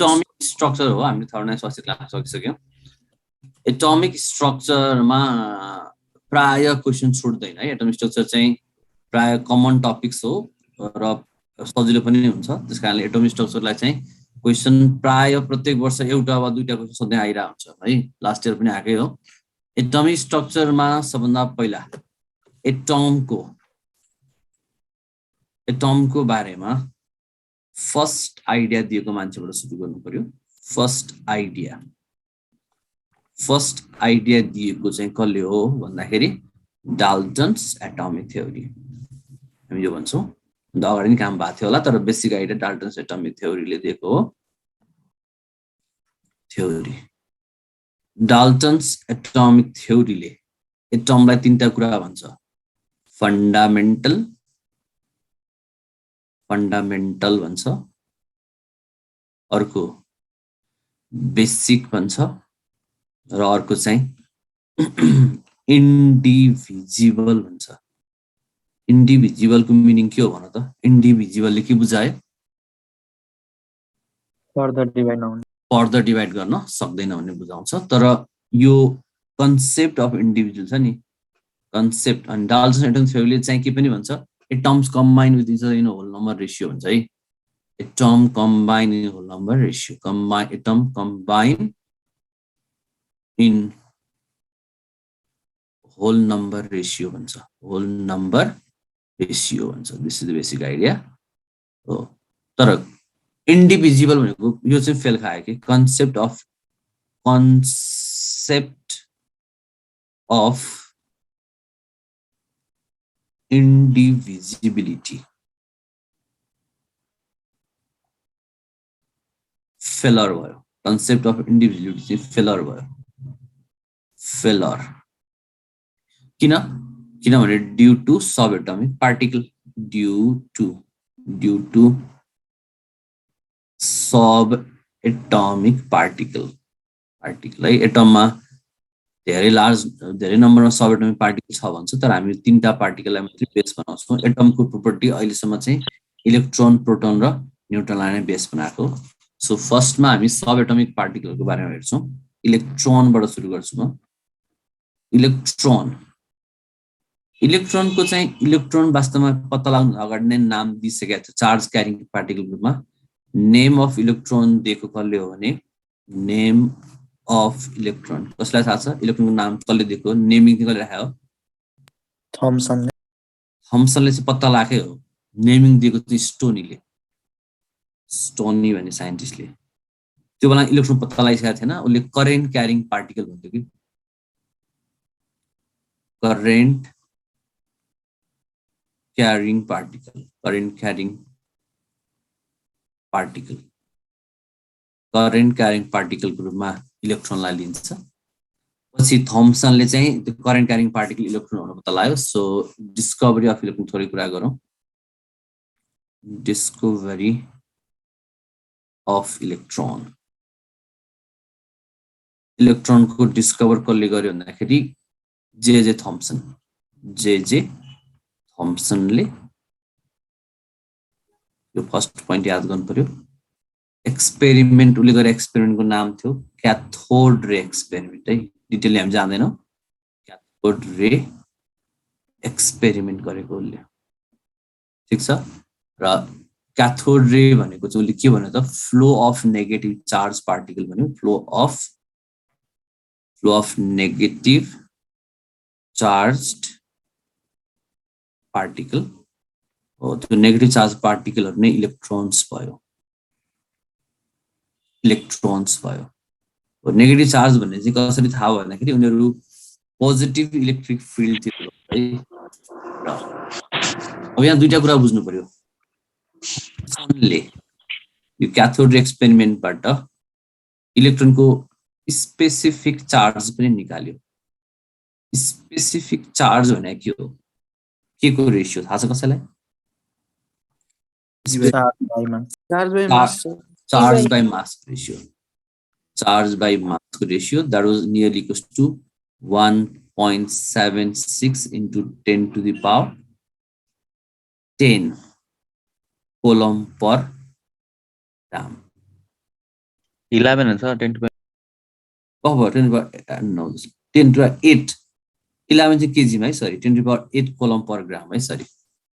Atomic structure हो हामीले third स्वास्थ्य क्लास सकिसक्यौँ एटमिक स्ट्रक्चरमा प्राय क्वेशन छुट्दैन है एटमिक स्ट्रक्चर चाहिँ प्राय कमन टपिक्स हो र सजिलो पनि हुन्छ त्यसकारणले एटमिक स्ट्रक्चरलाई चाहिँ क्वेशन प्राय प्रत्येक वर्ष एउटा वा दुईटा क्वेशन सधैँ आइरहेको हुन्छ है लास्ट इयर पनि आएकै हो एटमिक स्ट्रक्चरमा सबभन्दा पहिला एटमको बारेमा फर्स्ट आइडिया दिएको मान्छेबाट सुरु गर्नु पर्यो फर्स्ट आइडिया दिएको चाहिँ कसले हो भन्दाखेरि डाल्टन्स एटमिक थ्योरी हामी यो भन्छौँ अगाडि नै काम भएको थियो होला तर बेसिक आइडिया डाल्टन्स एटमिक थ्योरीले दिएको हो थ्योरी डाल्टन्स एटमिक थ्योरीले एटमलाई तीनटा कुरा भन्छ फन्डामेन्टल भन्छ अर्को बेसिक भन्छ र अर्को चाहिँ इन्डिभिजिबल भन्छ इन्डिभिजिबलको मिनिङ के हो भन त इन्डिभिजिबलले के बुझायो फर्दर डिभाइड गर्न सक्दैन भन्ने बुझाउँछ तर यो कन्सेप्ट अफ इन्डिभिजुअल छ नि कन्सेप्ट अनि डाल्टन्स एटमिक थ्योरीले चाहिँ के पनि भन्छ atoms combine with each other in whole number ratio भन्छ है atom combine in whole number ratio atom combine in whole number ratio भन्छ होल नम्बर रेशियो भन्छ this is the basic idea हो तर इन्डिभिजिबल भनेको यो चाहिँ फेल खायो कि कन्सेप्ट अफ indivisibility फेलर भयो कन्सेप्ट अफ इन्डिभिजुअलिटी फेलर भयो किनभने due to subatomic particle due to subatomic particle है एटममा धेरै नम्बरमा सब एटमिक पार्टिकल छ भन्छ तर हामी तीनटा पार्टिकललाई मात्रै बेस बनाउँछौँ एटमको प्रोपर्टी अहिलेसम्म चाहिँ इलेक्ट्रोन प्रोटोन र न्युट्रोनलाई नै बेस बनाएको सो फर्स्टमा हामी सब एटमिक पार्टिकलको बारेमा हेर्छौँ इलेक्ट्रोनबाट सुरु गर्छु म इलेक्ट्रोनको चाहिँ इलेक्ट्रोन वास्तवमा पत्ता लाग्नु अगाडि नै नाम दिइसकेको थियो चार्ज क्यारिङ पार्टिकल ग्रुपमा नेम अफ इलेक्ट्रोन दिएको कसले हो भने नेम अफ इलेक्ट्रोन कसलाई थाहा छ इलेक्ट्रोनको नाम कसले दिएको नेमिङ कसले राख्यो थम्सनले चाहिँ पत्ता लागेकै हो नेमिङ दिएको चाहिँ स्टोनी भन्ने साइन्टिस्टले त्यो बेला इलेक्ट्रोन पत्ता लगाइसकेको थिएन उसले करेन्ट क्यारिङ पार्टिकल भन्थ्यो कि करेन्ट क्यारिङ पार्टिकलको रूपमा इलेक्ट्रोनलाई लिन्छ पछि थम्सनले चाहिँ त्यो करेन्ट क्यारिङ पार्टिकल इलेक्ट्रोन हुन पत्ता लाग्यो सो डिस्कभरी अफ इलेक्ट्रोन थोरै कुरा गरौँ डिस्कभरी अफ इलेक्ट्रोनको डिस्कभर कसले गर्यो भन्दाखेरि जे थम्सनले यो फर्स्ट पोइन्ट याद गर्नु पर्यो एक्सपेरिमेन्ट उसले गरेको एक्सपेरिमेन्टको नाम थियो क्याथोड रे एक्सपेरिमेन्ट है डिटेलली हामी जान्दैनौँ क्याथोड रे एक्सपेरिमेन्ट गरेको उसले ठिक छ र क्याथोड रे भनेको चाहिँ उसले के भन्यो त flow of negative charge particle भन्यो flow of negative charged particle हो त्यो नेगेटिभ चार्ज पार्टिकलहरू नै इलेक्ट्रोन्स भयो नेगेटिभ चार्ज भन्ने चाहिँ कसरी थाहा भयो भन्दाखेरि उनीहरू पोजिटिभ इलेक्ट्रिक फिल्डतिर है अब यहाँ दुईटा कुरा बुझ्नु पर्यो सनले यो क्याथोड एक्सपेरिमेन्टबाट इलेक्ट्रोनको स्पेसिफिक चार्ज पनि निकाल्यो स्पेसिफिक चार्ज भने के हो के को रेशियो थाहा छ कसैलाई charge by mass ratio that was nearly equals to 1.76 into 10 to the power 10 coulomb per gram 11 हुन्छ 10 to power 10 to 8 11 चाहिँ केजीमा है सरी 10 to the power 8 coulomb per gram है सरी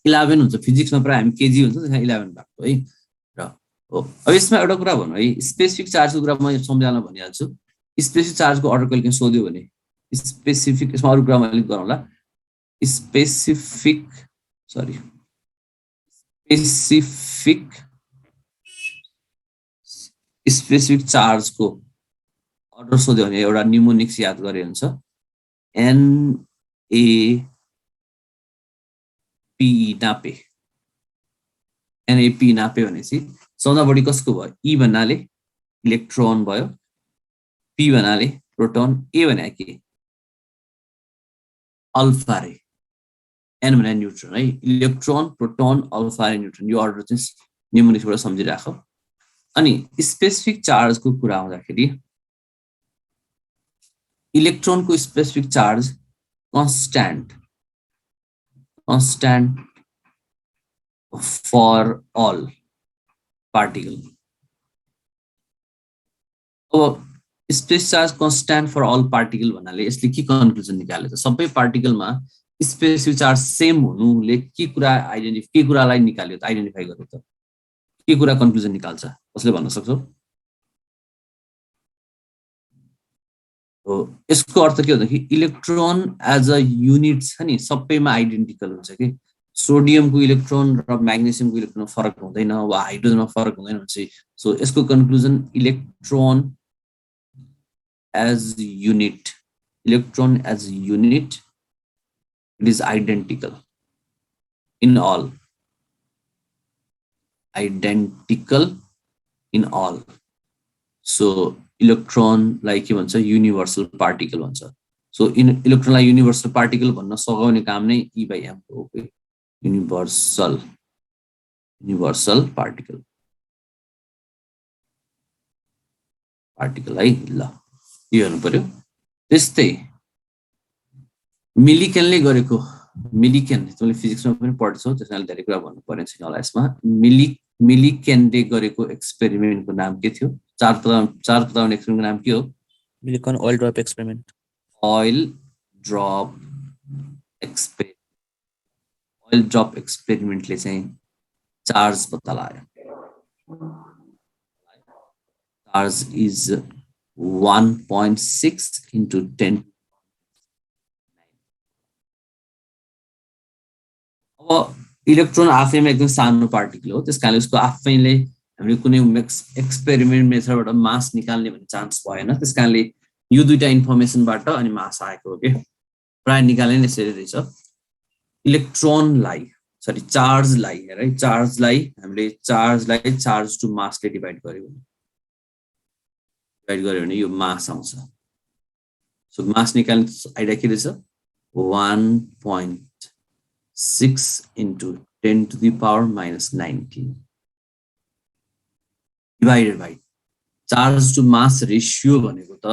11 हुन्छ फिजिक्समा प्राय हामी केजी हुन्छ त्यसमा 11 भएको है र हो अब यसमा एउटा कुरा भन्नु है स्पेसिफिक चार्जको कुरा म सम्झाउन भनिहाल्छु स्पेसिफिक चार्जको अर्डर कहिले सोध्यो भने स्पेसिफिक यसमा अरु कुरा मैले गरौँला स्पेसिफिक चार्जको अर्डर सोध्यो भने एउटा न्युमोनिक्स याद गरे हुन्छ NAP नापे NAP नापे भनेपछि सबभन्दा बढी कसको भयो E भन्नाले इलेक्ट्रोन भयो P भन्नाले प्रोटोन A भने के अल्फा रे N भने न्यूट्रोन है electron proton alpha ray neutron यो अर्डर चाहिँ न्युमोनिक्सबाट सम्झिराख अनि स्पेसिफिक चार्जको कुरा आउँदाखेरि इलेक्ट्रोनको specific charge constant for all particle अब space charge constant for all particle भन्नाले यसले के कन्क्लुजन निकालेछ सबै पार्टिकलमा स्पेसिफिक चार्ज सेम हुनुले के कुरा के कुरालाई निकाल्यो त आइडेन्टिफाई गर्यो त के कुरा कन्क्लुजन निकाल्छ कसले भन्न सक्छौ हो यसको अर्थ के हो कि इलेक्ट्रोन एज अ युनिट छ नि सबैमा आइडेन्टिकल हुन्छ के सोडियमको इलेक्ट्रोन र म्याग्नेसियमको इलेक्ट्रोन फरक हुँदैन वा हाइड्रोजनमा फरक हुँदैन भन्छ सो यसको conclusion electron as unit it is identical in all so electron लाई के भन्छ युनिभर्सल पार्टिकल भन्छ सो इलेक्ट्रोनलाई युनिभर्सल पार्टिकल भन्न सघाउने काम नै E/m हो युनिभर्सल पार्टिकल है ल यो हेर्नु पर्यो त्यस्तै मिलिकेनले गरेको मिलिकेन तिमीले फिजिक्समा पनि पढ्छौ त्यसैले धेरै कुरा भन्नु पर्ने छैन होला यसमा मिलिकेनले गरेको एक्सपेरिमेन्टको नाम के थियो चार बताउने एक्सपेरिमेन्टको नाम के हो Millikan oil drop experiment oil drop एक्सपेरिमेन्टले चाहिँ चार्ज पत्ता लगायो चार्ज इज 1.6 into 10 अब इलेक्ट्रोन आफैमा एकदम सानो पार्टिकल हो त्यसकारणले उसको आफैले हामीले कुनै एक्सपेरिमेन्ट मेथडबाट मास निकाल्ने भन्ने चान्स भएन त्यसकारणले यो दुईटा इन्फर्मेसनबाट अनि मास आएको हो के प्राय निकाल्ने नै यसरी रहेछ इलेक्ट्रोनलाई सरी चार्जलाई हेर है हामीले चार्जलाई चार्ज टु मासले डिभाइड गर्यो भने यो मास आउँछ सो मास निकाल्ने आइडिया के रहेछ 1.6 into 10 to the power minus 19 divided by charge to mass ratio भनेको त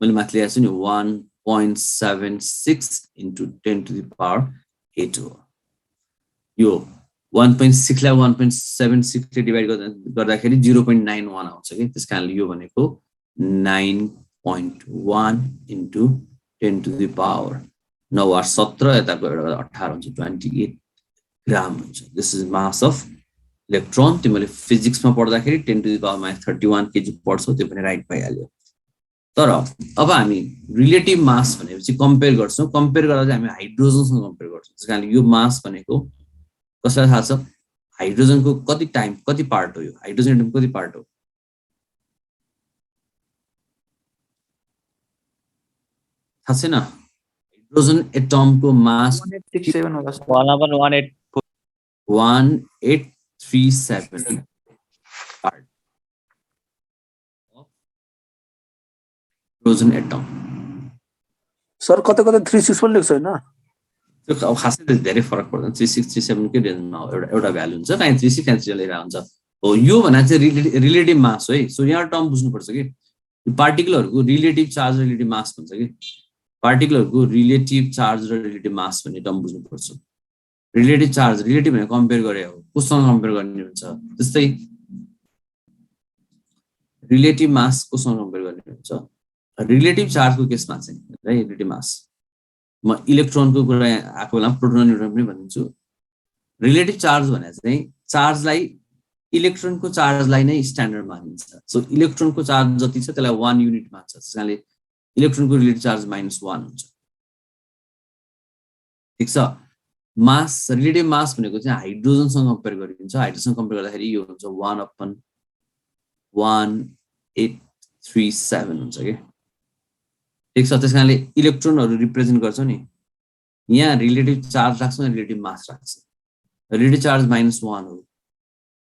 मैले माथि लेखेको छु नि 1.76 into 10 to the power 8 हो यो 1.6 लाई 1.76 ले डिभाइड गर्दाखेरि 0.91 आउँछ के त्यसकारणले यो भनेको 9.1 into 10 to the power 9 वा 17 यताको एउटा 18 हुन्छ 28 ग्राम हुन्छ this is mass of electron तिमीले फिजिक्समा पढ्दाखेरि 10 to the power minus 31 kg पढ्छौ त्यो पनि राइट पाइहाल्यो तर अब हामी रिलेटिभ मास भनेपछि कम्पेयर गर्छौं कम्पेयर गर्दा चाहिँ हामी हाइड्रोजनसँग कम्पेयर गर्छौं त्यसकारणले यो मास भनेको कसलाई थाहा छ हाइड्रोजनको कति पार्ट हो यो हाइड्रोजन एटम कति पार्ट हो थाहा छैन हाइड्रोजन एटमको मास 1837 होला 1837 पार्ट हाइड्रोजन एटम सर कतै 36 पनि लेख्छ हैन त्यो अब खासै धेरै फरक पर्दैन 3637 के रेन्जमा एउटा भ्यालु हुन्छ काहे 36 काहे लेखेर हुन्छ हो यो भने चाहिँ रिलेटिभ मास हो है सो यहाँ टर्म बुझ्नु पर्छ के पार्टिकलहरुको रिलेटिभ चार्ज रिलेटिभ मास भन्छ के पार्टिकलहरुको रिलेटिभ चार्ज र रिलेटिभ मास भन्ने टर्म बुझ्नु पर्छ रिलेटिभ चार्ज रिलेटिभ भने कम्पेयर गरे हो कससँग कम्पेयर गर्ने हुन्छ त्यस्तै रिलेटिभ मास कोसँग कम्पेयर गर्ने हुन्छ रिलेटिभ चार्जको केसमा चाहिँ है रिलेटिभ मास म इलेक्ट्रोनको कुरा आएको बेला प्रोटोन र न्युट्रोन पनि भनिदिन्छु रिलेटिभ चार्ज भने चाहिँ चार्जलाई इलेक्ट्रोनको चार्जलाई नै स्ट्यान्डर्ड मानिन्छ सो इलेक्ट्रोनको चार्ज जति छ त्यसलाई 1 युनिट मान्छ त्यसैले इलेक्ट्रोनको रिलेटिभ चार्ज -1 हुन्छ ठीक छ मास रिलेटिभ मास भनेको चाहिँ हाइड्रोजनसँग कम्पेयर गरिन्छ हाइड्रोजनसँग कम्पेयर गर्दाखेरि यो हुन्छ 1/1837 हुन्छ के ठीक छ त्यसकारणले इलेक्ट्रोनहरु रिप्रेजेन्ट गर्छ नि यहाँ रिलेटिभ चार्ज राख्छ रिलेटिभ मास राख्छ रिलेटिभ चार्ज -1 हो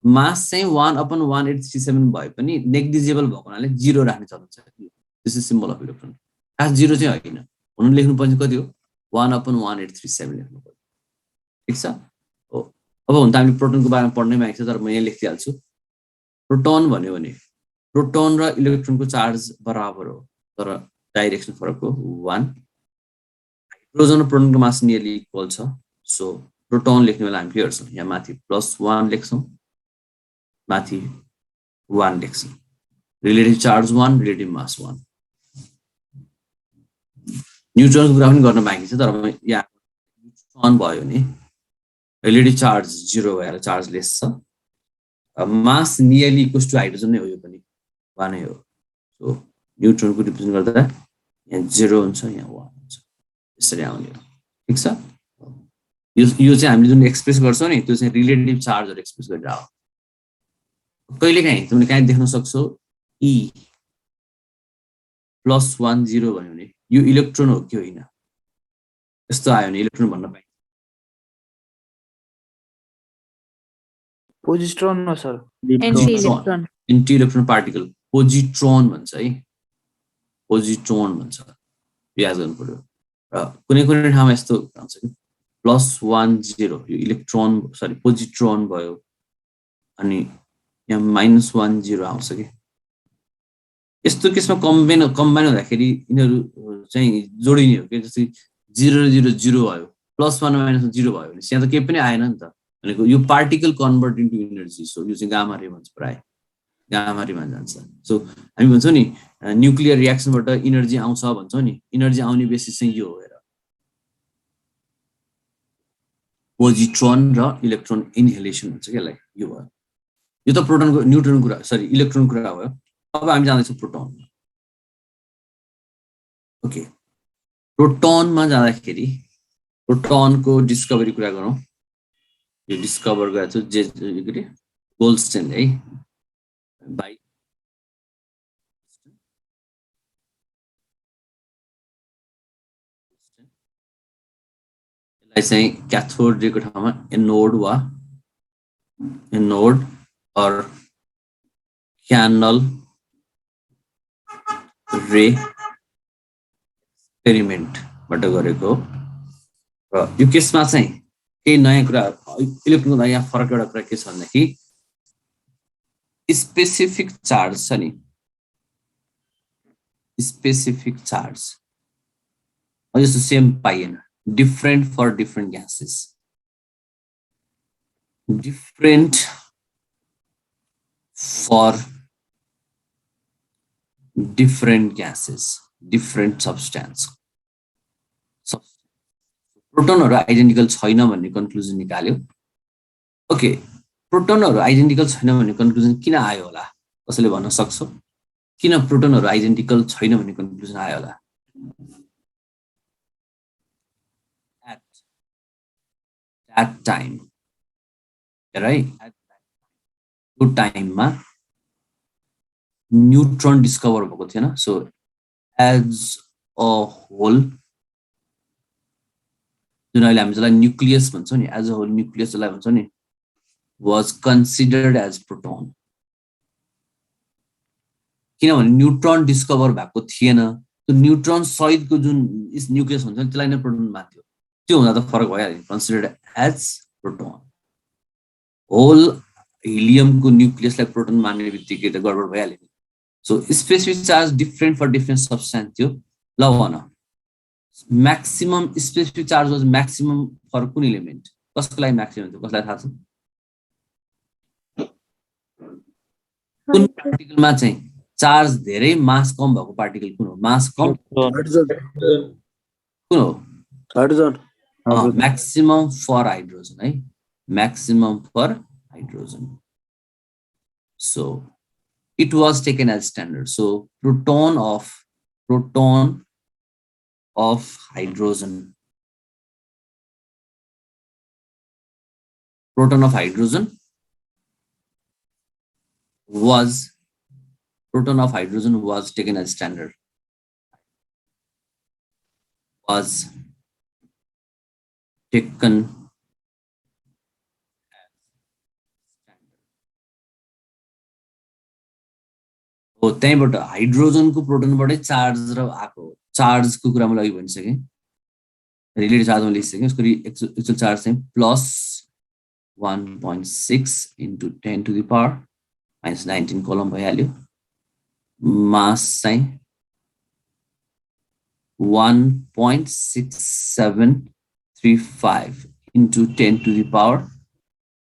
मास चाहिँ 1/1837 भए पनि नेग्लिजिबल भएको हुनाले 0 राख्ने चलन छ this is symbol of electron खास 0 चाहिँ हैन हुन लेख्नु पर्ने कति हो 1/1837 लेख्नु पर्छ ठीक छ हो अब हुन्छ हामी प्रोटोनको बारेमा पढ्नै बाँकी छ तर म यहाँ लेखिहाल्छु प्रोटोन भन्यो भने प्रोटोन र इलेक्ट्रोनको चार्ज बराबर हो तर डाइरेक्सन फरक हो 1 हाइड्रोजन र प्रोटोनको मास नियरली इक्वल छ सो प्रोटोन लेख्ने बेला हामी के गर्छौं यहाँ माथि +1 लेख्छौं माथि 1 लेख्छौं रिलेटिभ चार्ज 1 रिलेटिभ मास 1 न्युट्रोनको कुरा पनि गर्न बाँकी छ तर म यहाँ न्युट्रोन भयो नि रिलेटिभ चार्ज 0 भएर चार्ज लेस छ मास नियरली इक्वल्स टु हाइड्रोजन नै हो यो पनि 1 नै हो सो न्युट्रोनको रिप्रेजेन्ट गर्दा यहाँ 0 हुन्छ यहाँ 1 हुन्छ यसरी आउने हो ठीक छ यो चाहिँ हामीले जुन एक्सप्रेस गर्छौं नि त्यो चाहिँ रिलेटिभ चार्जहरु एक्सप्रेस गरेर हो कहिलेकाहीँ तिमीले कहाँ देख्न सक्छौ E +1 0 भन्यो भने यो इलेक्ट्रोन हो कि होइन यस्तो आयो भने इलेक्ट्रोन भन्न पाइन्छ पोजिट्रोन हो सर एन्टी इलेक्ट्रोन पार्टिकल पोजिट्रोन भन्छ है पोजिट्रोन भन्छ याद गर्नु पर्यो र कुनै कुनै ठाउँमा यस्तो हुन्छ कि +1 0 यो इलेक्ट्रोन सरी पोजिट्रोन भयो अनि यहाँ -1 0 आउँछ कि यस्तो केसमा कम्बाइन हुँदाखेरि यिनीहरु चाहिँ जोडिने हो के जस्तै 0 0 0 भयो +1 -1 0 भयो भने यहाँ त केही पनि आएन नि त भनेको यो particle convert into energy so यो चाहिँ गामा रे भन्छ प्राय गामा रेमा जान्छ सो हामी भन्छौं नि न्युक्लियर रिएक्सनबाट एनर्जी आउँछ भन्छौं नि एनर्जी आउने बेसिस चाहिँ यो हो हेर पोजिट्रोन र इलेक्ट्रोन इनहेलेसन भन्छ के यसलाई यो भयो यो त प्रोटोनको न्युट्रोन कुरा सरी इलेक्ट्रोन कुरा भयो अब हामी जाँदैछौं प्रोटोन ओके प्रोटोनमा जाँदाखेरि प्रोटोनको डिस्कभरी कुरा गरौँ यो डिस्कभर गरेको छु जे के गोल्डस्टेनले है बाइ यसलाई चाहिँ क्याथोड रेको ठाउँमा एनोड or क्यानल रे एक्सपेरिमेन्टबाट गरेको र यो केसमा चाहिँ केही नयाँ कुरा इलेक्ट्रोनको यहाँ फरक एउटा कुरा के छ भन्दाखेरि स्पेसिफिक चार्ज छ नि स्पेसिफिक चार्ज जस्तो सेम पाइएन different for different gases different for different gases different substance प्रोटोनहरु आइडेन्टिकल छैन भन्ने कन्क्लुजन निकाल्यो ओके प्रोटोनहरु आइडेन्टिकल छैन भन्ने कन्क्लुजन किन आयो होला कसैले भन्न सक्छ किन प्रोटोनहरु आइडेन्टिकल छैन भन्ने कन्क्लुजन आयो होला at time right त्यो टाइममा न्युट्रोन डिस्कभर भएको थिएन सो एज अ होल जुन अहिले हामी जसलाई न्युक्लियस भन्छौं नि एज अ होल न्युक्लियस जसलाई भन्छौं नि वाज कन्सिडर्ड एज प्रोटोन किनभने न्युट्रोन डिस्कभर भएको थिएन त्यो न्युट्रोन सहितको जुन न्युक्लियस हुन्छ नि त्यसलाई नै प्रोटोन मान्थ्यो त्यो हुँदा त फरक भइहाल्यो कन्सिडर्ड एज प्रोटोन होल हिलियमको न्युक्लियसलाई प्रोटोन मान्ने बित्तिकै त गडबड भइहाल्यो नि so specific charge different for different substance थियो ल भन maximum specific charge was maximum for कुन एलिमेन्ट कसको लागि म्याक्सिमम थियो कसलाई थाहा छ कुन पार्टिकलमा चाहिँ चार्ज धेरै मास कम भएको पार्टिकल कुन हो मास कम हाइड्रोजन कुन हो हाइड्रोजन maximum for hydrogen है maximum for hydrogen so it was taken as standard so proton of hydrogen was taken as standard was taken हो त्यहीबाट हाइड्रोजनको प्रोटोनबाटै चार्ज र आको चार्जको कुरा मैले अघि भनिसके रिलेटेड चार्जमा लेखिसके उसको एक्चुअल चार्ज चाहिँ plus 1.6 into 10 to the power minus 19 coulomb भइहाल्यो मास चाहिँ 1.6735 into 10 to the power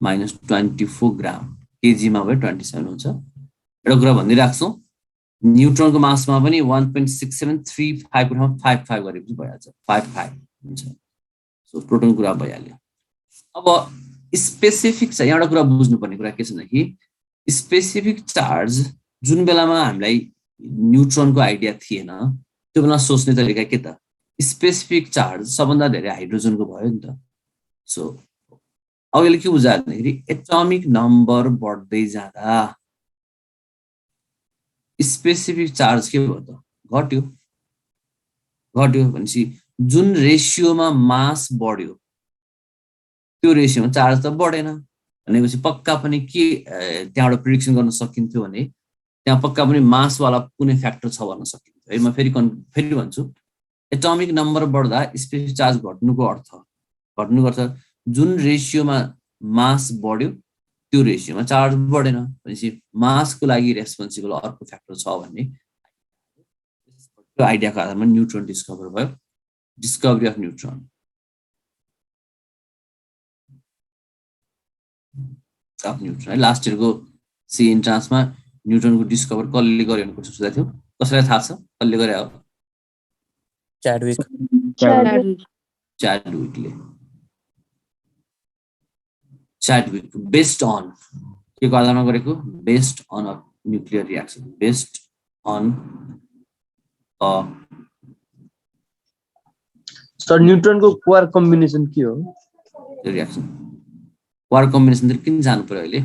minus 24 ग्राम केजीमा भयो 27 हुन्छ एउटा कुरा भनिदिइराख्छौँ न्यूट्रनको मासमा पनि 1.6735 को ठाउँमा 55 गरेपछि भइहाल्छ 55 हुन्छ सो प्रोटोन कुरा भइहाल्यो अब स्पेसिफिक चाहिँ एउटा कुरा बुझ्नुपर्ने कुरा के छ भने स्पेसिफिक चार्ज जुन बेलामा हामीलाई न्यूट्रनको आइडिया थिएन त्यो बेला सोच्ने तरिका के त स्पेसिफिक चार्ज सबभन्दा धेरै हाइड्रोजनको भयो नि त सो अब यसले के बुझायो भन्दाखेरि एटमिक नम्बर बढ्दै जाँदा स्पेसिफिक चार्ज के भयो त घट्यो भनेपछि जुन रेशियोमा मास बढ्यो त्यो रेशियोमा चार्ज त बढेन भनेपछि पक्का पनि के त्यहाँबाट प्रिडिक्सन गर्न सकिन्थ्यो भने त्यहाँ पक्का पनि मासवाला कुनै फ्याक्टर छ भन्न सकिन्थ्यो है म फेरि भन्छु एटमिक नम्बर बढ्दा स्पेसिफिक चार्ज घट्नुको अर्थ जुन रेशियोमा मास बढ्यो त्यो रेशियोमा चार्ज बढेन भनेपछि मासको लागि रेस्पोन्सिबल अर्को फ्याक्टर छ भन्ने त्यो आइडियाको आधारमा न्यूट्रोन डिस्कभर भयो डिस्कभरी अफ न्यूट्रोन है लास्ट इयरको सी इन्ट्रान्समा न्यूट्रोनको डिस्कभर कसले गर्यो भने क्वेसन सोधेको थियो कसैलाई थाहा छ कसले गरे हो Chadwick based on के को आधारमा गरेको based on a nuclear reaction based on a sir न्यूट्रनको क्वार्क कम्बिनेसन के हो रिएक्सन क्वार्क कम्बिनेसन चाहिँ किन जानु पर्यो अहिले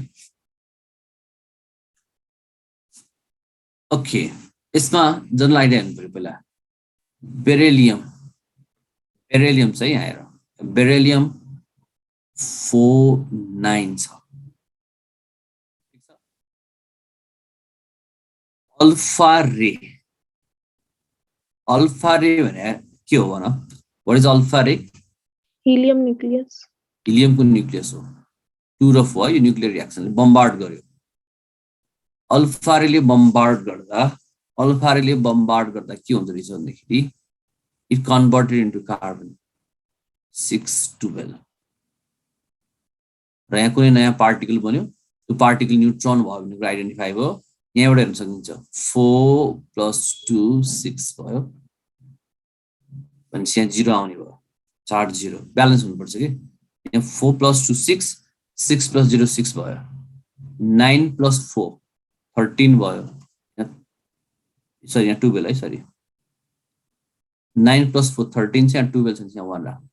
ओके यसमा जनरल आइडिया हुनु पर्यो पहिला बेरिलियम चाहिँ यहाँ हेर बेरिलियम 49 छ अल्फा रे भने के हो भन व्हाट इज अल्फा रे हिलियमको न्यूक्लियस हो 2 र 4 यो न्यूक्लियर रिएक्सनले बम्बार्ड गर्यो अल्फा रेले बम्बार्ड गर्दा के हुन्छ रहेछ भन्दाखेरि इट कन्भर्टेड इन्टु कार्बन 612 र यहाँ कुनै नयाँ पार्टिकल बन्यो त्यो पार्टिकल न्यूट्रोन भयो भने कुरा आइडेन्टिफाई भयो यहाँबाट हेर्न सकिन्छ 4 + 2 6 भयो भनेपछि यहाँ 0 आउने भयो चार्ज 0 ब्यालेन्स हुनुपर्छ कि यहाँ 4 + 2 6 6 + 0 6 भयो 9 + 4 13 भयो सरी यहाँ 12 है सरी 9 + 4 13 छ यहाँ 12 छ यहाँ 1 राख्नु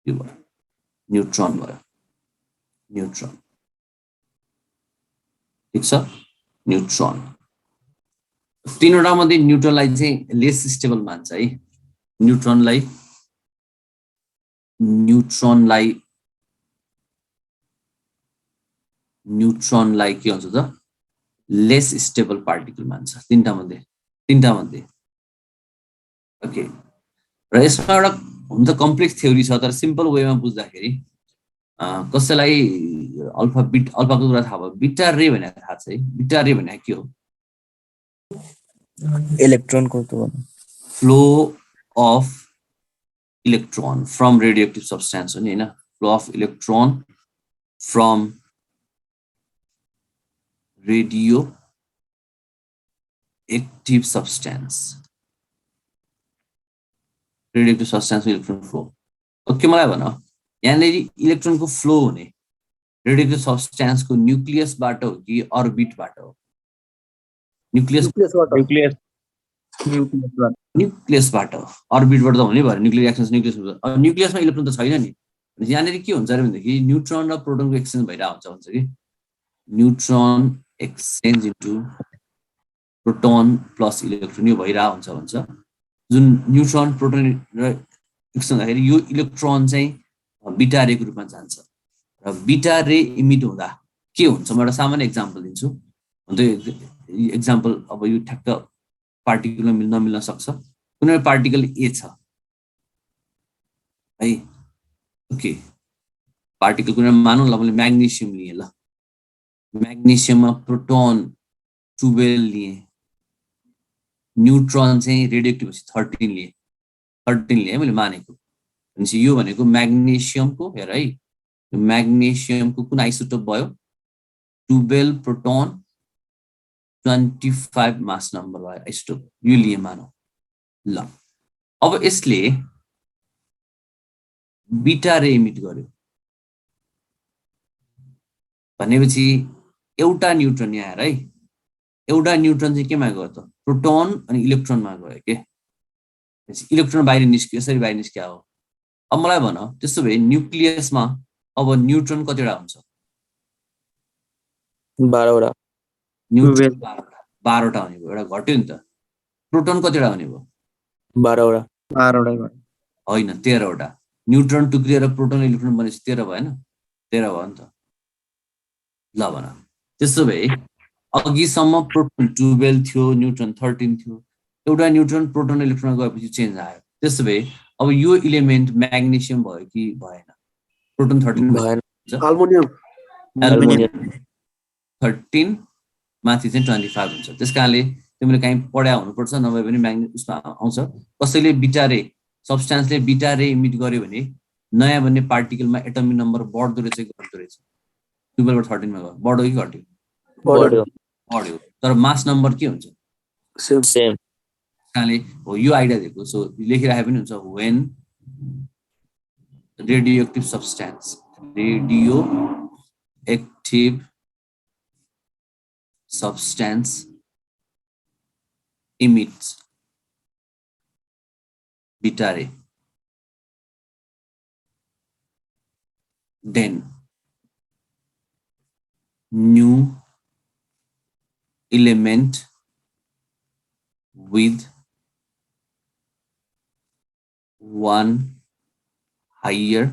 यो भयो न्यूट्रोन भयो ठिक छ न्यूट्रोन तीनवटा मध्ये न्यूट्रोनलाई चाहिँ लेस स्टेबल मान्छ है न्यूट्रोनलाई के भन्छ त लेस स्टेबल पार्टिकल मान्छ तीनटा मध्ये ओके र यसमा एउटा हुन त कम्प्लेक्स थ्योरी छ तर सिम्पल वेमा बुझ्दाखेरि कसैलाई अल्फाको कुरा थाहा भयो बीटा रे भने थाहा छ है बीटा रे भने के हो इलेक्ट्रोनको flow of electron from radioactive substance हो नि हैन flow of electron from active substance radioactive सब्स्टेन्सको इलेक्ट्रोन फ्लो ओके मलाई भन यहाँनिर इलेक्ट्रोनको फ्लो हुने रेडियोएक्टिभ सब्स्टेन्सको न्युक्लियसबाट हो कि अर्बिटबाट हो न्युक्लियसबाट हो अर्बिटबाट त हुनै भयो न्युक्लियर एक्सचेन्ज न्युक्लियसमा इलेक्ट्रोन त छैन नि यहाँनिर के हुन्छ अरे भनेदेखि न्युट्रोन र प्रोटोनको एक्सचेन्ज भइरहेको हुन्छ कि neutron exchange into proton plus electron यो भइरहेको हुन्छ भन्छ जुन न्युट्रोन प्रोटोन र एक्सचेन्ज हुँदाखेरि यो इलेक्ट्रोन चाहिँ बिटा रेको रूपमा जान्छ र बिटा रे इमिट हुँदा के हुन्छ म एउटा सामान्य एक्जाम्पल दिन्छु एक्जाम्पल अब यो ठ्याक्क पार्टिकलमा नमिल्न सक्छ कुनै पार्टिकल ए छ है ओके पार्टिकल कुनै मानौँ ल मैले म्याग्नेसियम लिएँ ल म्याग्नेसियममा प्रोटोन 12 लिए न्युट्रोन चाहिँ रेडियोएक्टिभ 13 लिए मैले मानेको भनेपछि यो भनेको म्याग्नेसियमको हेर है म्याग्नेसियमको कुन आइसोटोप भयो 12 प्रोटोन 25 मास नम्बर भयो आइसोटोप यो लिए मानौ ल अब यसले बिटा रे इमिट गर्यो भनेपछि एउटा न्युट्रोन यहाँ है एउटा न्युट्रोन चाहिँ केमा गयो त प्रोटोन अनि इलेक्ट्रोनमा गयो के इलेक्ट्रोन बाहिर निस्क्यो यसरी बाहिर निस्क्या हो अब मलाई भन त्यसो भए न्युक्लियसमा अब न्युट्रोन कतिवटा हुन्छ 12 वटा न्युट्रोन 12 वटा हुने भयो एउटा घट्यो नि त प्रोटोन कतिवटा हुने भयो 12 वटा 12 वटा होइन 13 वटा न्युट्रोन टुक्रिएर प्रोटोन इलेक्ट्रोन बनेपछि 13 भएन 13 भयो नि त ल भन त्यसो भए अघिसम्म प्रोटोन 12 थियो न्युट्रोन 13 थियो एउटा न्युट्रोन प्रोटोन इलेक्ट्रोन गएपछि चेन्ज आयो त्यसो भए अब यो इलिमेन्ट म्याग्नेसियम भयो कि भएन प्रोटोन 13 भएन अल्मुनियम 13 माथि चाहिँ 25 हुन्छ त्यसकारणले तिमीले कहीँ पढ्या हुनुपर्छ नभए पनि उसमा आउँछ कसैले बिटा रे सब्स्टेन्सले बिटा रे इमिट गर्यो भने नयाँ भन्ने पार्टिकलमा एटमिक नम्बर बढ्दो रहेछ कि घट्दो रहेछ 12 बाट 13 मा गयो बढ्यो कि घट्यो बढ्यो तर मास नम्बर के हुन्छ सेम त्यसकारणले हो यो आइडिया दिएको सो लेखिराखे पनि हुन्छ when radioactive substance emits beta ray then new element with one higher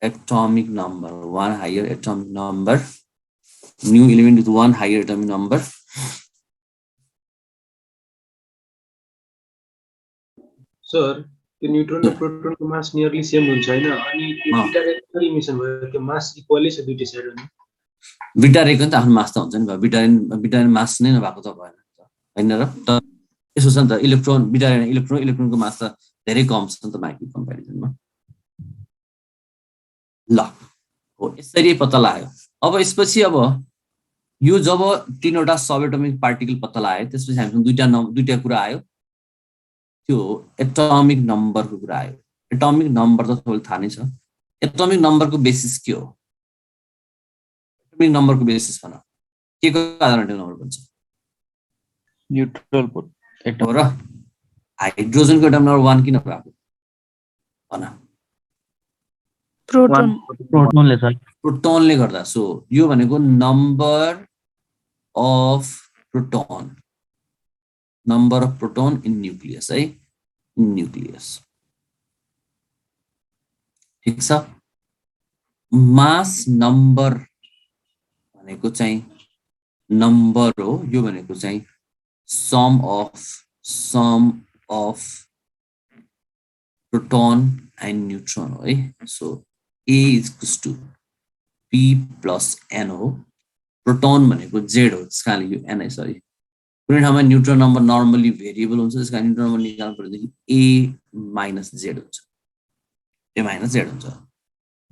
atomic number new element with one higher atomic number sir त्यो न्यूट्रोन र प्रोटोनको मास नियरली सेम हुन्छ हैन अनि त्यो बिटा रेको इमिसन भयो त्यो मास इक्वली छ दुईटै साइड अनि बिटा रेको त आफ्नो मास त हुन्छ नि बिटा मास नै नभएको त भएन हैन र त यसो छ नि त इलेक्ट्रोनको मास त धेरै कम छ नि त माइक्रो कम्प्यारिजनमा ल हो यसरी पत्ता लाग्यो अब यसपछि अब यो जब तीनवटा सब एटमिक पार्टिकल पत्ता लाग्यो त्यसपछि हामीसँग दुईटा कुरा आयो त्यो एटमिक नम्बरको कुरा आयो एटमिक नम्बर त तपाईलाई थाहा नै छ एटमिक नम्बरको बेसिस के हो एटमिक नम्बरको बेसिस भन के को आधारमा एटमिक नम्बर बन्छ न्यूट्रल एटम र हाइड्रोजनको एटम नम्बर 1 किन भएको भन प्रोटोनले गर्दा सो यो भनेको number of proton in nucleus है न्युक्लियस ठीक छ मास नम्बर भनेको चाहिँ नम्बर हो यो भनेको चाहिँ sum of proton and neutron हो है so A is equals to P plus N हो प्रोटोन भनेको Z हो त्यसकारणले यो N है सरी कुनै ठाउँमा न्युट्रोन नम्बर नर्मली भेरिएबल हुन्छ त्यसकारण न्युट्रोन नम्बर निकाल्नु पर्दाखेरि A minus Z हुन्छ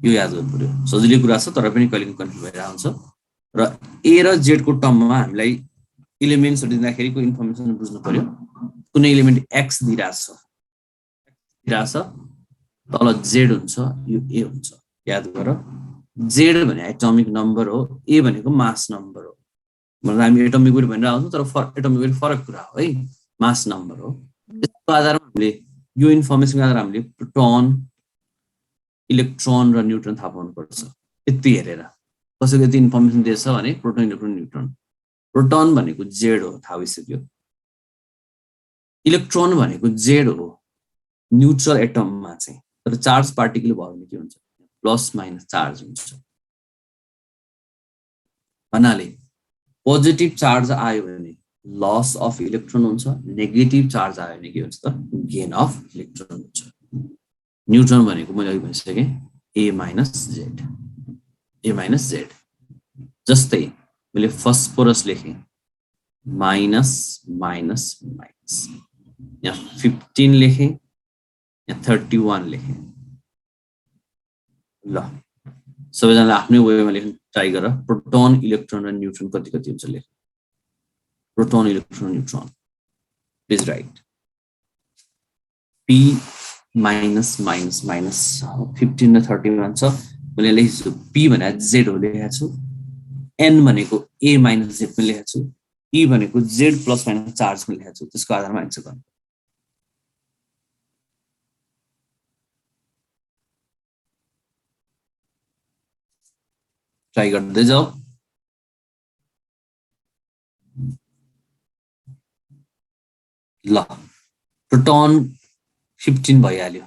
यो याद गर्नु पर्यो सजिलै कुरा छ तर पनि कहिले कन्फ्युज भइरहेको हुन्छ र ए र जेड को टर्ममा हामीलाई एलिमेन्ट्सहरु दिँदाखेरिको इन्फर्मेसन बुझ्नु पर्यो कुनै एलिमेन्ट एक्स दिइराछ तल जेड हुन्छ यो ए हुन्छ याद गर जेड भने एटमिक नम्बर हो ए भनेको मास नम्बर हो मतलब हामी एटमिक वेट भनेर आउँछौं तर एटमिक वेट फरक कुरा हो है मास नम्बर हो त्यसको आधारमा हामीले यो इन्फर्मेसनको आधारमा हामीले प्रोटोन इलेक्ट्रोन र न्यूट्रन थाहा पाउनु पर्छ यति हेरेर कसैको यति इन्फर्मेसन दिएछ भने प्रोटोन इलेक्ट्रोन न्यूट्रन प्रोटोन भनेको जेड हो थाहा भइसक्यो इलेक्ट्रोन भनेको जेड हो न्यूट्रल एटममा चाहिँ तर चार्ज पार्टिकल भयो भने के हुन्छ प्लस माइनस चार्ज हुन्छ भन्नाले पोजिटिभ चार्ज आयो भने लस अफ इलेक्ट्रोन हुन्छ नेगेटिभ चार्ज आयो भने के हुन्छ त गेन अफ इलेक्ट्रोन हुन्छ न्यूट्रन भनेको मैले अघि भनिसकेँ ए माइनस जेड जस्तै मैले फस्फोरस लेखेँ माइनस माइनस माइनस यहाँ 15 लेखेँ यहाँ 31 लेखेँ ल सबैजनाले आफ्नै वेमा लेख्न ट्राई गर प्रोटोन इलेक्ट्रोन र न्यूट्रन कति कति हुन्छ लेख proton electron neutron please write P minus minus minus 15 र 31 छ मैले लेखेछु पी भने जेड हो लेखेको छु एन भनेको ए माइनस जेड पनि लेखेको छु ई भनेको जेड प्लस माइनस चार्ज पनि लेखेको छु त्यसको आधारमा आन्सर गर्नु ट्राई गर्दै जाऊ ल प्रोटोन 15 भइहाल्यो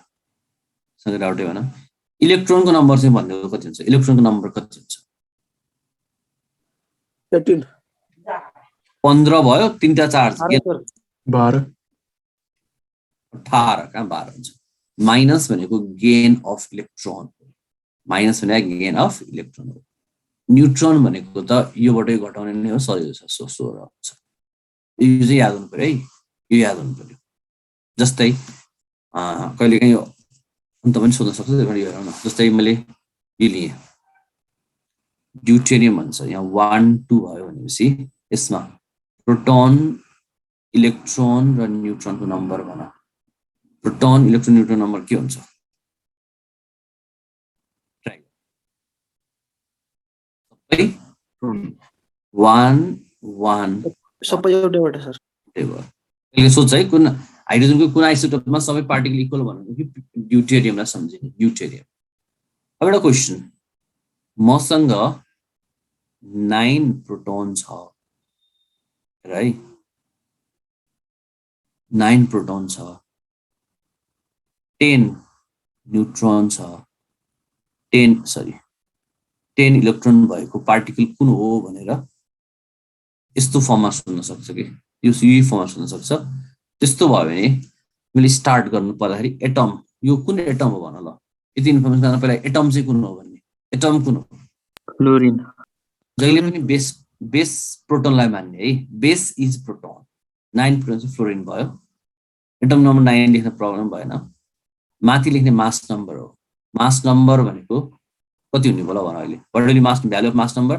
सँगै डाउटै भएन इलेक्ट्रोनको नम्बर चाहिँ भन्नुको कति हुन्छ इलेक्ट्रोनको नम्बर कति हुन्छ 18 15 भयो तीनटा चार्ज 12 18 कहाँ 12 हुन्छ माइनस भनेको गेन अफ इलेक्ट्रोन माइनस भनेको गेन अफ इलेक्ट्रोन हो न्यूट्रोन भनेको त योबाटै घटाउने नै हो सजिलो छ 16 हुन्छ यो चाहिँ याद हुनु पर्यो है यो याद हुनु पर्यो जस्तै कहिलेकाहीँ अन्त पनि सोध्न सक्छ त्यही भएर यो हेरौँ न जस्तै मैले यो लिएँ ड्युटेरियम भन्छ यहाँ 1 2 भयो भनेपछि यसमा प्रोटोन इलेक्ट्रोन र न्यूट्रोनको नम्बर भन प्रोटोन इलेक्ट्रोन न्यूट्रोन नम्बर के हुन्छ सबै 1 1 सबै एउटैबाट सर त्यही भयो अहिले सोच है कुन हाइड्रोजनको कुन आइसोटोपमा सबै पार्टिकल इक्वल भनेको कि ड्युटेरियमलाई सम्झिने ड्युटेरियम अब एउटा क्वेसन मसँग 9 प्रोटोन छ है 9 प्रोटोन छ 10 न्यूट्रोन छ 10 इलेक्ट्रोन भएको पार्टिकल कुन हो भनेर यस्तो फर्ममा सोध्न सक्छ कि यो यही फर्ममा सोध्न सक्छ त्यस्तो भयो भने मैले स्टार्ट गर्नु पर्दाखेरि एटम यो कुन एटम हो भन ल यति इन्फर्मेसन गर्न पहिला एटम चाहिँ कुन हो भन्ने एटम कुन हो फ्लोरिन जहिले पनि बेस प्रोटोनलाई मान्ने है बेस इज प्रोटोन 9 प्रोटोन चाहिँ फ्लोरिन भयो एटम नम्बर 9 लेख्न प्रब्लम भएन माथि लेख्ने मास नम्बर हो मास नम्बर भनेको कति हुने होला भन अहिले बडली मास भ्यालु अफ मास नम्बर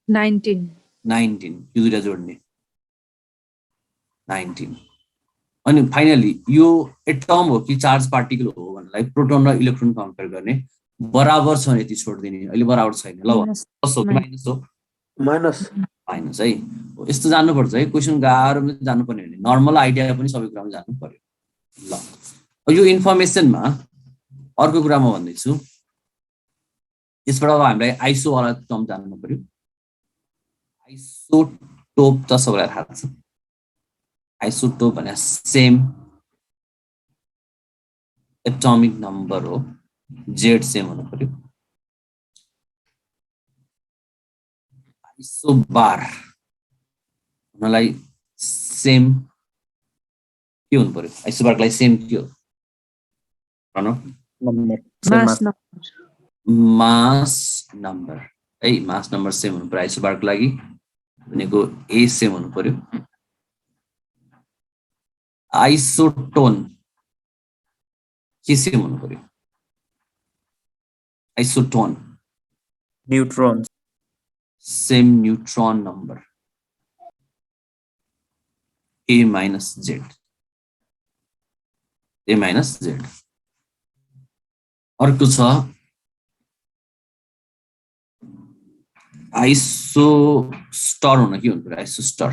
19 यो दुईटा जोड्ने 19 अनि फाइनली यो एटम हो कि चार्ज पार्टिकल हो भन्नलाई प्रोटोन र इलेक्ट्रोन कम्पेयर गर्ने बराबर छ भने यति छोड्दिने अहिले बराबर छैन ल प्लस हो कि माइनस हो माइनस है यस्तो जान्नुपर्छ है क्वेसन गाह्रो पनि जान्नुपर्ने भने नर्मल आइडिया पनि सबै कुरामा जान्नु पर्यो ल यो इन्फर्मेसनमा अर्को कुरा म भन्दैछु यसबाट अब हामीलाई आइसो वाला टर्म जान्नु पर्यो आइसोटोप त सबैलाई थाहा छ आइसोटोप भने सेम एटमिक नम्बर हो जेड सेम हुनु पर्यो आइसोबार हुनलाई सेम के हुनु पर्यो आइसोबारको लागि सेम के हो भनौँ मास नम्बर है मास नम्बर सेम हुनु पर्यो आइसोबारको लागि भनेको ए सेम हुनु पर्यो आइसोटोन के सेम हुनु पर्यो isotone neutron same neutron number a minus z. A minus z. अर्को छ आइसोस्टर हुन के हुनु पर्यो आइसोस्टर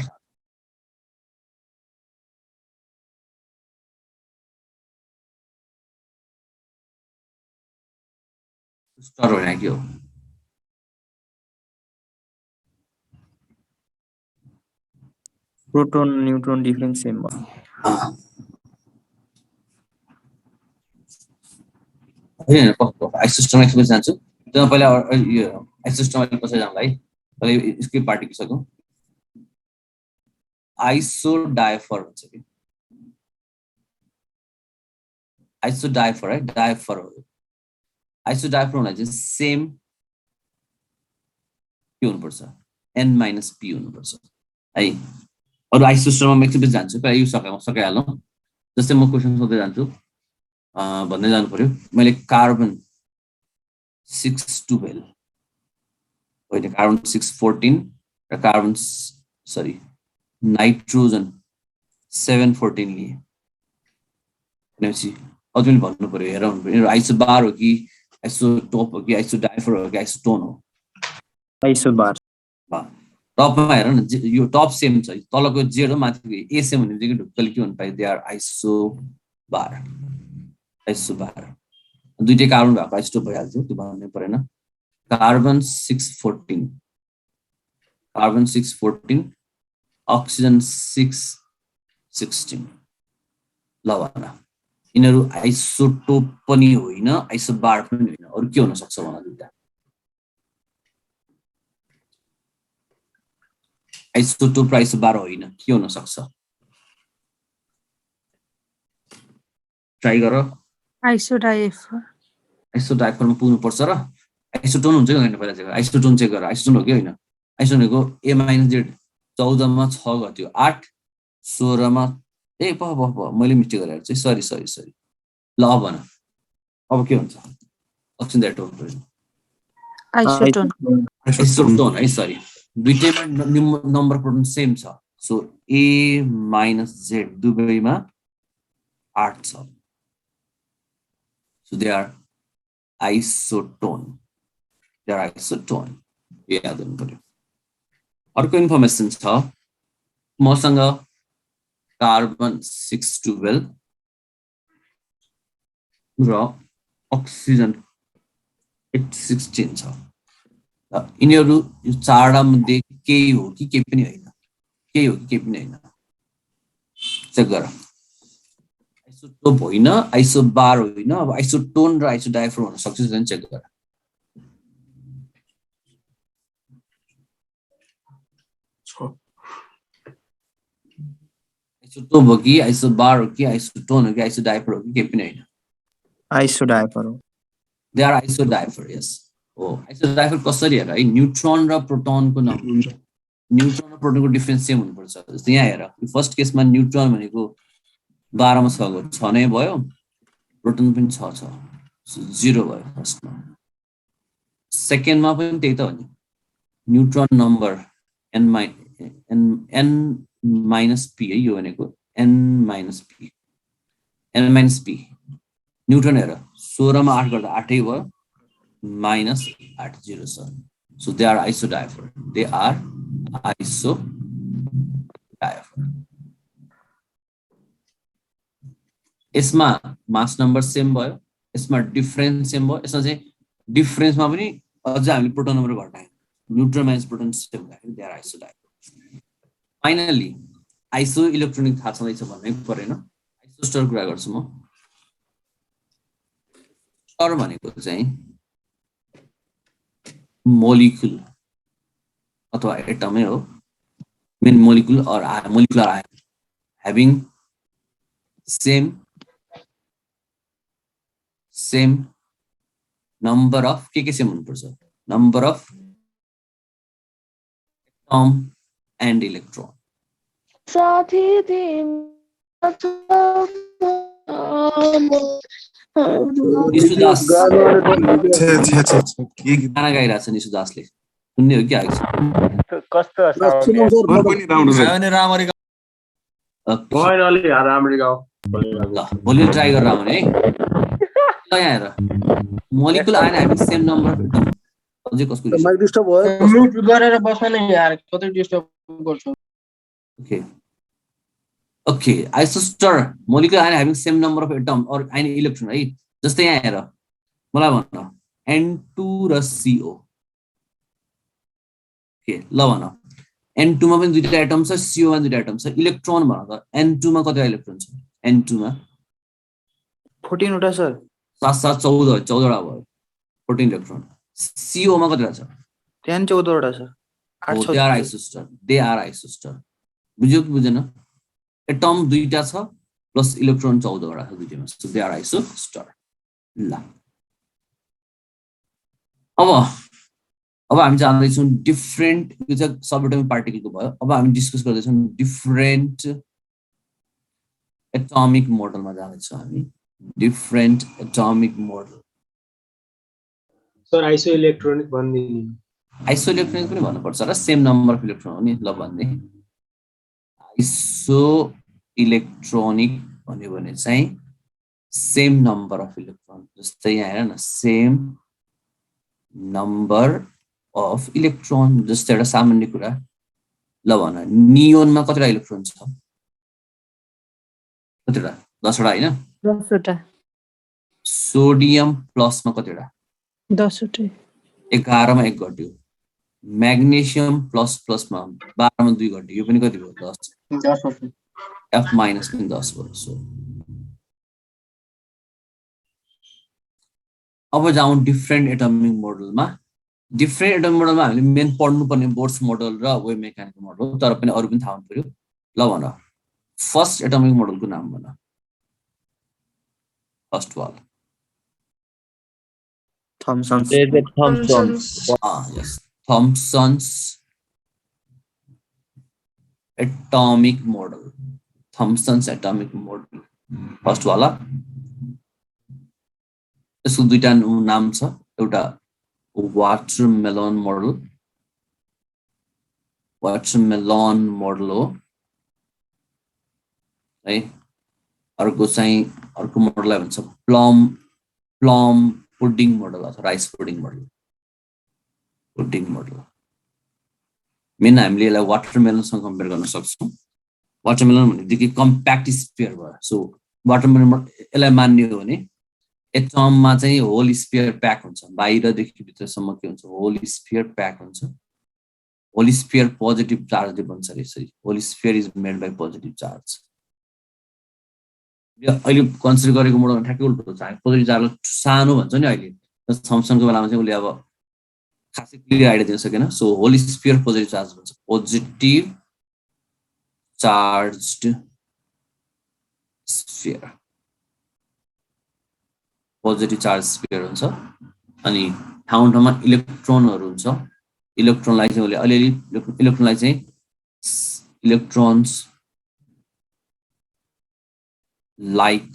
स्टर होइन के हो प्रोटोन न्यूट्रॉन डिफरेंस सेम भयो हैन कस्तो आइसोस्टम एक्सप्रेस जान्छु त्यो पहिला यो आइसोस्टम पछि जाउँला है पहिला यसकै पार्टी किसकौ आइसोडायफर भन्छ के आइसोडायफर है डायफर हो आइसोडायफर हुँदा चाहिँ सेम के हुनुपर्छ n minus p हुनुपर्छ है अरु आइसोस्टममा एक्सप्रेस जान्छु पहिला यो सकाइहालौँ जस्तै म क्वेशन सोध्दै जान्छु भन्दै जानु पर्यो मैले कार्बन 612 होइन कार्बन 614 र कार्बन सरी नाइट्रोजन 714 लिए भनेपछि अझै भन्नु पर्यो हेर आइसोबार हो कि आइसोटोप हो कि आइसोडायफर हो कि आइसोटोन हो आइसोबार टपमा हेर न यो टप सेम छ तलको जेड हो माथिको ए सेम हुने बित्तिकै ढुक्कले के हुन पायो दे आर आइसोबार दुईटै कार्बन भएको आइसोटोप भइहाल्छ त्यो भन्नै परेन कार्बन 614 अक्सिजन 616 ल भन यिनीहरू आइसोटोप पनि होइन आइसोबार पनि होइन अरु के हुन सक्छ भन दुईटा आइसोटोप र आइसोबार होइन के हुन सक्छ ट्राई गर आइसोडायफरमा पुग्नु पर्छ र आइसोटोन हुन्छ कि होइन पहिला चाहिँ आइसोटोन चेक गर आइसोटोन हो कि होइन आइसोटोन भनेको a minus z 14 मा 6 गथ्यो 8 16 मा ए प मैले मिस्टेक गरेर चाहिँ सरी ल अब भन अब के हुन्छ अप्सन दैट हो आइसोटोन है सरी दुईटैमा नम्बर प्रोटोन सेम छ सो a minus z दुवैमा 8 छ so they are isotone याद गर्नु पर्यो अर्को इन्फर्मेसन छ मसँग कार्बन 612 र अक्सिजन 816 छ यिनीहरू यो चारवटा मध्ये केही हो कि केही पनि होइन चेक गर आइसोटोप होइन आइसोबार होइन अब आइसोटोन र आइसोडायफर हुन सक्छ भने चेक गर आइसोटोप हो कि आइसोबार हो कि आइसोटोन हो कि आइसोडायफर हो कि केही पनि होइन आइसोडायफर हो दे आर आइसोडायफर यस हो आइसोडायफर कसरी हेर है न्यूट्रन र प्रोटोनको नम्बर न्यूट्रन र प्रोटोनको डिफरेन्स सेम हुनुपर्छ जस्तै यहाँ हेर फर्स्ट केसमा न्यूट्रन भनेको 12 मा 6 नै भयो प्रोटोन पनि 6 छ 0 भयो फर्स्टमा सेकेन्डमा पनि त्यही त हो नि neutron number n minus p है यो भनेको n minus p न्यूट्रन हेर 16 मा 8 गर्दा 8 भयो minus 8 0 छ so they are isodiapher यसमा मास नम्बर सेम भयो यसमा डिफरेन्स सेम भयो यसमा चाहिँ डिफरेन्समा पनि अझै हामीले प्रोटोन नम्बर घटायौं न्यूट्रन माइनस प्रोटोन सेम हुँदाखेरि they are isodiapher finally isoelectronic थाहा छँदैछ भन्नै परेन आइसोस्टर कुरा गर्छु म स्टर भनेको चाहिँ मोलिक्युल अथवा एटमै हो main molecule or molecular ion having same number of के सेम हुनुपर्छ number of atom and electron निशुदास गाना गाइरहेछ निशुदासले सुन्ने हो कि आएको छ? कस्तो सुनौ सर अरू पनि राम्रो छ आयो भने राम्ररी गाउँ। Okay, भएन अलि राम्ररी गाउँ ल भोलि ट्राई गरेर आउने है। ल यहाँ हेर मोलिकुल आएन हामी सेम नम्बर अझै कसको रिस? माइक डिस्टर्ब भयो म्युट गरेर बस्न नि यार कतै डिस्टर्ब गर्छु Okay. Okay, isostar molecule ion having same number of atom or ion electron है जस्तै यहाँ हेर मलाई भन्न N2 र CO के ल भन N2 मा पनि दुईटा एटम छ CO मा दुईटा एटम छ इलेक्ट्रोन भन त N2 मा कति इलेक्ट्रोन छ N2 मा 14 वटा सर 7 7 14 14 वटा भयो 14 इलेक्ट्रोन CO मा कति छ त्यहाँ 14 वटा सर 8 दे आर आइसोस्टर बुझ्यो कि बुझेन एटम दुईटा छ प्लस इलेक्ट्रोन 14 वटा छ दुईटैमा सो दे आर आइसोस्टर ल अब हामी जान्दैछौँ डिफरेन्ट यो चाहिँ सबएटोमिक पार्टिकलको भयो अब हामी डिस्कस गर्दैछौँ डिफरेन्ट एटोमिक मोडलमा जाँदैछौँ हामी different atomic model sir iso electronic भनिदिनु आइसो इलेक्ट्रोनिक पनि भन्नुपर्छ र सेम नम्बर अफ इलेक्ट्रोन हो नि ल भन्ने आइसो इलेक्ट्रोनिक भन्यो भने चाहिँ सेम नम्बर अफ इलेक्ट्रोन जस्तै यहाँ हेर न सेम नम्बर अफ इलेक्ट्रोन जस्तै एउटा सामान्य कुरा ल भन नियोनमा कतिवटा इलेक्ट्रोन छ कतिवटा 10 वटा हैन 10 वटा सोडियम प्लसमा कतिवटा 10 वटा 11 मा 1 घट्यो म्याग्नेशियम प्लस प्लसमा 12 मा 2 घट्यो यो पनि कति भयो 10 F माइनस पनि 10 भयो सो अब जाउँ डिफरेन्ट एटोमिक मोडलमा डिफरेन्ट एटोमिक मोडलमा हामीले मेन पढ्नुपर्ने बोर्ड्स मोडल र वेभ मेकानिकल मोडल तर पनि अरु पनि थाहा हुनु पर्यो ल भन फर्स्ट एटोमिक मोडलको नाम भन फर्स्ट वाल Thomson's yes Thomson's atomic model first वाला यसको दुईटा नाम छ एउटा वाटरमेलन मोडल हो है अर्को मोडललाई भन्छ प्लम पुडिङ मोडल अथवा राइस पुडिङ मोडल मेन हामीले यसलाई वाटरमेलनसँग कम्पेयर गर्न सक्छौँ वाटरमेलन भनेदेखि कम्प्याक्ट स्फियर भयो सो वाटरमेलन यसलाई मान्ने हो भने एटममा चाहिँ होल स्फियर प्याक हुन्छ बाहिरदेखि भित्रसम्म के हुन्छ होल स्फियर प्याक हुन्छ होल स्फियर पोजिटिभ चार्जले बन्छ यसरी whole sphere is made by positive charge अहिले कन्सिडर गरेको मोडलमा ठ्याक्कै उल्टो छ पोजिटिभ चार्ज सानो भन्छ नि अहिले थम्सनको बेलामा चाहिँ उसले अब खासै क्लियर आइडिया दिन सकेन so whole sphere positive charge भन्छ positive charged sphere positive charge sphere हुन्छ अनि ठाउँमा इलेक्ट्रोनहरु हुन्छ इलेक्ट्रोनलाई चाहिँ उसले अलिअलि इलेक्ट्रोनलाई चाहिँ इलेक्ट्रोन्स लाइक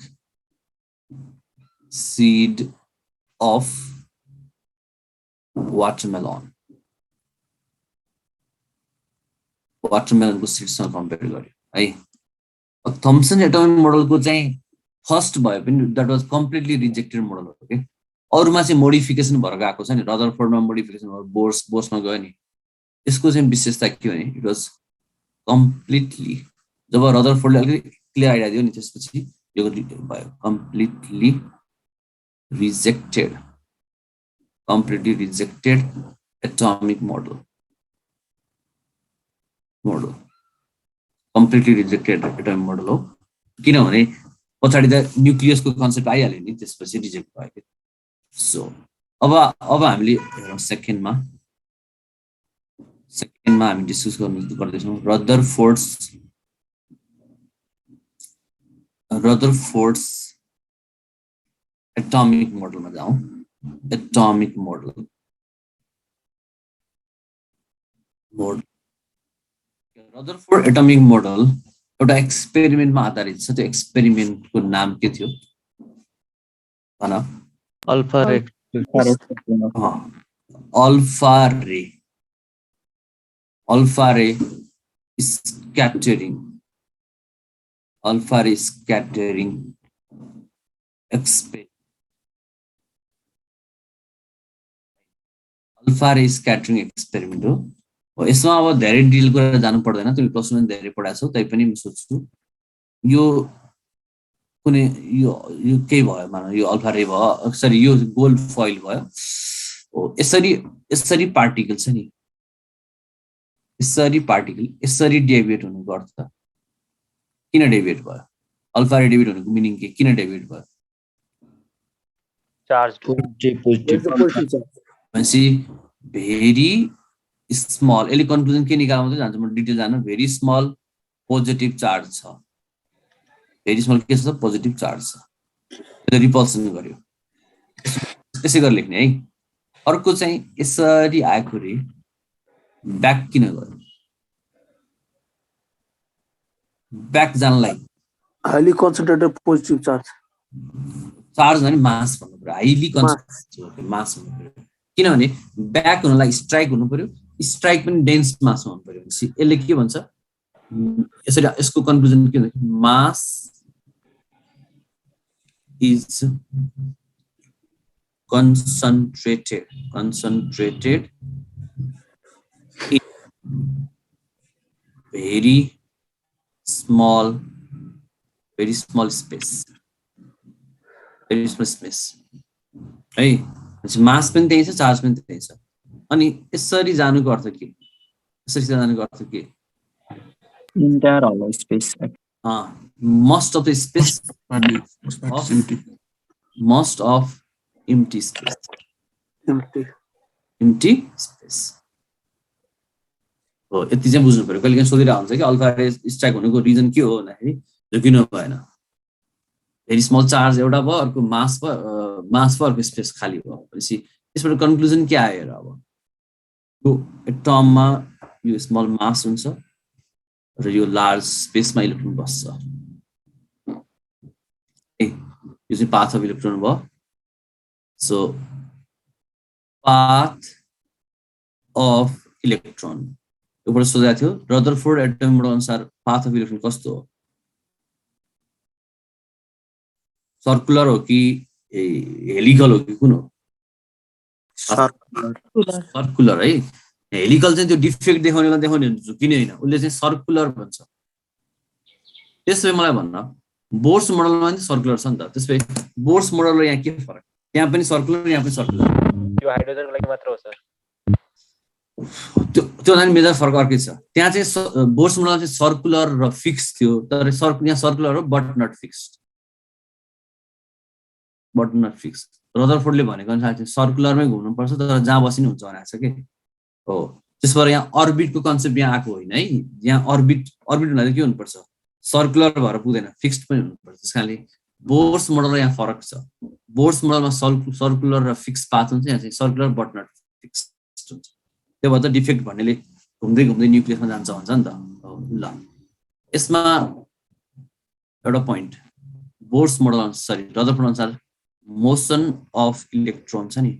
seed of वाटरमेलनको सिडसँग कम्पेयर गर्यो है थम्सन एटोमिक मोडलको चाहिँ फर्स्ट भयो पनि that was completely rejected model हो के अरुमा चाहिँ मोडिफिकेसन भएर गएको छ नि रदरफोर्डमा मोडिफिकेसन भयो बोर्समा गयो नि यसको चाहिँ विशेषता के हो नि इट वाज कम्प्लिटली जब रदरफोर्डले अलिकति क्लियर आइडिया दियो नि त्यसपछि यो भयो completely rejected atomic model completely rejected atomic model हो किनभने पछाडि त न्युक्लियसको कन्सेप्ट आइहाल्यो नि त्यसपछि रिजेक्ट भयो सो अब हामीले हेरौँ सेकेन्डमा हामी डिस्कस गर्दैछौँ रदरफोर्ड्स एटोमिक मोडलमा जाउँ atomic model Rutherford atomic model एउटा एक्सपेरिमेन्टमा आधारित छ त्यो एक्सपेरिमेन्टको नाम के थियो भन अल्फा रे alpha ray scattering experiment alpha ray scattering experiment हो यसमा अब धेरै डिटेल गरेर जानु पर्दैन तिमी प्लस 1 धेरै पढाएको छौ तै पनि म सोच्छु यो कुनै यो के भयो मानौ यो अल्फा रे भयो सरी यो गोल्ड फॉइल भयो हो यसरी पार्टिकल छ नि यसरी डेभिएट हुनु गर्छ किन डेभिएट भयो अल्फा रे डेभिएट हुनुको मिनिङ के किन डेभिएट भयो चार्ज भनेपछि भेरी स्मल यसले कन्क्लुजन के निकाल्नु जान्छ म डिटेल जान्न भेरी स्मल पोजिटिभ चार्ज छ भेरी स्मल के छ पोजिटिभ चार्ज छ त्यो रिपल्सन गर्यो त्यसै गरी लेख्ने है अर्को चाहिँ यसरी आएको रे ब्याक किन गर्यो ब्याक जानलाई हाईली कन्सन्ट्रेटेड पोजिटिभ चार्ज भने मास भन्नु पर्यो हाईली कन्सन्ट्रेटेड मास भन्नु पर्यो किनभने ब्याक हुनलाई स्ट्राइक हुनु पर्यो स्ट्राइक पनि डेन्स मास हुनु पर्यो भनेपछि यसले के भन्छ यसरी यसको कन्क्लुजन के हुन्छ mass is concentrated in very small space है मास पनि त्यही छ चार्ज पनि त्यही छ अनि यसरी जानुको अर्थ के entire hollow space most of the space most of empty space हो यति चाहिँ बुझ्नु पर्यो कहिले काहीँ सोधिरहेको हुन्छ कि अल्फा रे स्ट्राइक हुनुको रिजन के हो भन्दाखेरि जो किन भएन भेरी स्मल चार्ज एउटा भयो अर्को मास भयो अर्को स्पेस खाली भयो भनेपछि यसबाट कन्क्लुजन के आयो र अब यो एटममा यो स्मल मास हुन्छ र यो लार्ज स्पेसमा इलेक्ट्रोन बस्छ यो चाहिँ पाथ अफ इलेक्ट्रोन भयो सो पाथ अफ इलेक्ट्रोन योबाट सोधेको थियो रदरफोर्ड एटम मोडल अनुसार पाथ अफ इलेक्ट्रोन कस्तो हो सर्कुलर हो कि हेलिकल हो कि कुन हो सर्कुलर है हेलिकल चाहिँ त्यो डिफेक्ट देखाउने झुकिने होइन उसले चाहिँ सर्कुलर भन्छ त्यसै मलाई भन्न बोर्स मोडलमा पनि सर्कुलर छ नि त त्यसै बोर्स मोडल र यहाँ के फरक त्यहाँ पनि सर्कुलर यहाँ पनि सर्कुलर यो हाइड्रोजनको लागि मात्र हो सर त्यो चाहिँ मेजर फरक अर्कै छ त्यहाँ चाहिँ बोर्स मोडल चाहिँ सर्कुलर र फिक्स थियो तर यहाँ सर्कुलर हो बट नट फिक्स रदरफोर्डले भनेको अनुसार चाहिँ सर्कुलरमै घुम्नुपर्छ तर जहाँ बसी हुन्छ भनेको छ कि हो त्यसबाट यहाँ अर्बिटको कन्सेप्ट यहाँ आएको होइन है यहाँ अर्बिट भन्दा के हुनुपर्छ सर्कुलर भएर पुग्दैन फिक्स्ड पनि हुनुपर्छ त्यस कारणले बोर्स मोडल र यहाँ फरक छ बोर्स मोडलमा सर्कुलर र फिक्स पाथ हुन्छ यहाँ चाहिँ सर्कुलर बट नट फिक्स्ड हुन्छ त्यो भएर त डिफेक्ट भन्नेले घुम्दै न्युक्लियसमा जान्छ भन्छ नि त ल यसमा एउटा पोइन्ट बोर्स मोडल अनुसार रदरफोर्ड अनुसार मोसन अफ इलेक्ट्रोन छ नि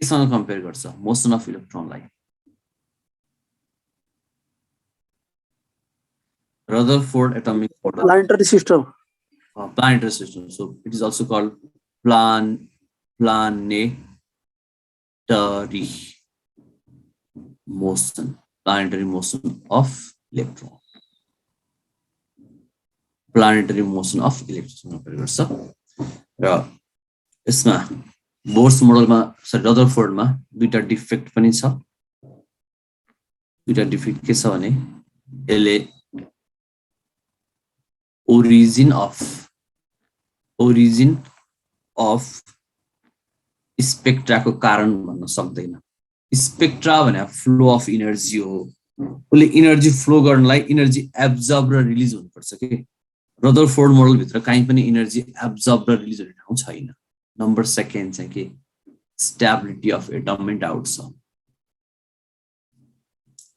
केसँग कम्पेयर गर्छ मोसन अफ इलेक्ट्रोनलाई Rutherford atomic planetary system planetary system so it is also called planetary motion of electron planetary motion of electron compare गर्छ र यसमा बोर्स मोडलमा रदरफोर्डमा दुईटा डिफेक्ट पनि छ दुईटा डिफेक्ट के छ भने यसले origin of स्पेक्ट्रा को कारण भन्न सक्दैन स्पेक्ट्रा भने फ्लो अफ इनर्जी हो उसले इनर्जी फ्लो गर्नलाई इनर्जी एब्जर्ब र रिलिज हुनुपर्छ के रदरफोर्ड मोडल भित्र कहीँ पनि इनर्जी एब्जर्ब र रिलिज हुने ठाउँ छैन नम्बर सेकेन्ड चाहिँ के stability of atom and out छ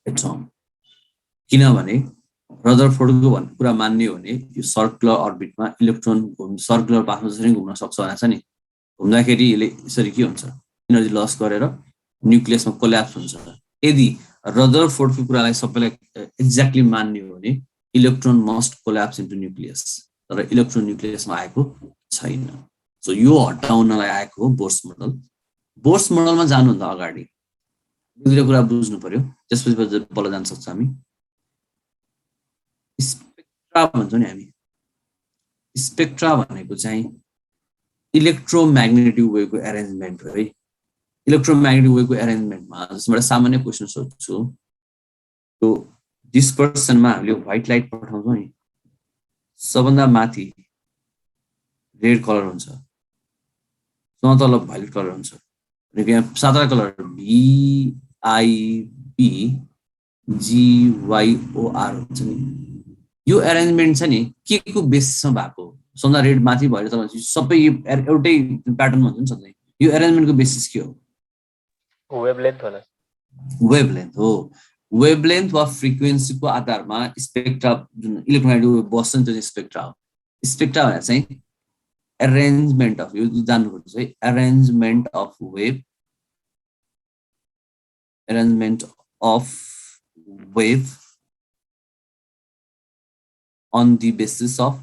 एटम किनभने रदरफोर्डको कुरा मान्ने हो भने यो सर्कुलर अर्बिटमा इलेक्ट्रोन सर्कुलर पाथमा जसरी घुम्न सक्छ भनेको छ नि घुम्दाखेरि यसले यसरी के हुन्छ इनर्जी लस गरेर न्युक्लियसमा कोल्याप्स हुन्छ यदि रदरफोर्डको कुरालाई सबैलाई एक्ज्याक्टली मान्ने हो भने electron must collapse into nucleus, तर इलेक्ट्रोन न्युक्लियसमा आएको छैन। सो यो हटाउनलाई आएको हो बोर्स मोडल। बोर्स मोडलमा जानुभन्दा अगाडि दुईटा कुरा बुझ्नु पर्यो, त्यसपछि बल्ल जान सक्छ हामी। स्पेक्ट्रा भन्छौँ नि हामी, स्पेक्ट्रा भनेको चाहिँ इलेक्ट्रोम्याग्नेटिक वेभको एरेन्जमेन्ट हो है। इलेक्ट्रोम्याग्नेटिक वेभको एरेन्जमेन्टमा जस्तो एउटा सामान्य क्वेसन सोध्छु, त्यो डिस्पर्सनमा हामीले व्हाइट लाइट पठाउँछौँ नि, सबभन्दा माथि रेड कलर हुन्छ, सबभन्दा तल भायोलेट कलर हुन्छ, भनेको यहाँ सातवटा कलर VIBGYOR हुन्छ नि। यो एरेन्जमेन्ट छ नि के को बेसिसमा भएको, सबभन्दा रेड माथि भएर तल सबै एउटै प्याटर्नमा हुन्छ नि सधैँ। यो एरेन्जमेन्टको बेसिस के हो? वेभलेन्थ होला। वेभलेन्थ हो। वेभलेन्थ वा फ्रिक्वेन्सीको आधारमा स्पेक्ट्रा जुन इलेक्ट्रोम्याग्नेटिक वेभ बस्छ नि, त्यो चाहिँ स्पेक्ट्रा हो। स्पेक्ट्रा भनेर चाहिँ एरेन्जमेन्ट अफ, यो जान्नुपर्छ है, arrangement of wave, arrangement of wave on the basis of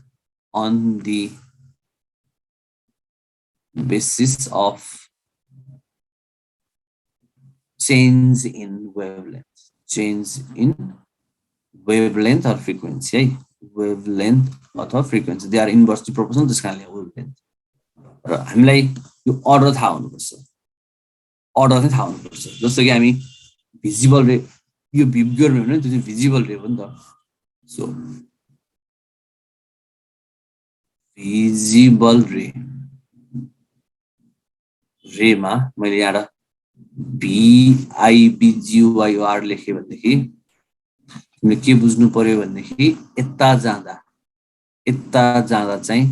change in wavelength or frequency है, wavelength अथवा frequency, they are inversely proportional, त्यस कारणले wavelength। र हामीलाई यो अर्डर थाहा हुनुपर्छ, अर्डर चाहिँ थाहा हुनुपर्छ। जस्तो कि हामी भिजिबल रे, यो भिजिबल रे भने त्यो चाहिँ भिजिबल रे हो नि त। सो भिजिबल रेमा मैले यहाँ VIBGYOR लेखेँ भनेदेखि तिमीले के बुझ्नु पर्यो भनेदेखि यता जाँदा चाहिँ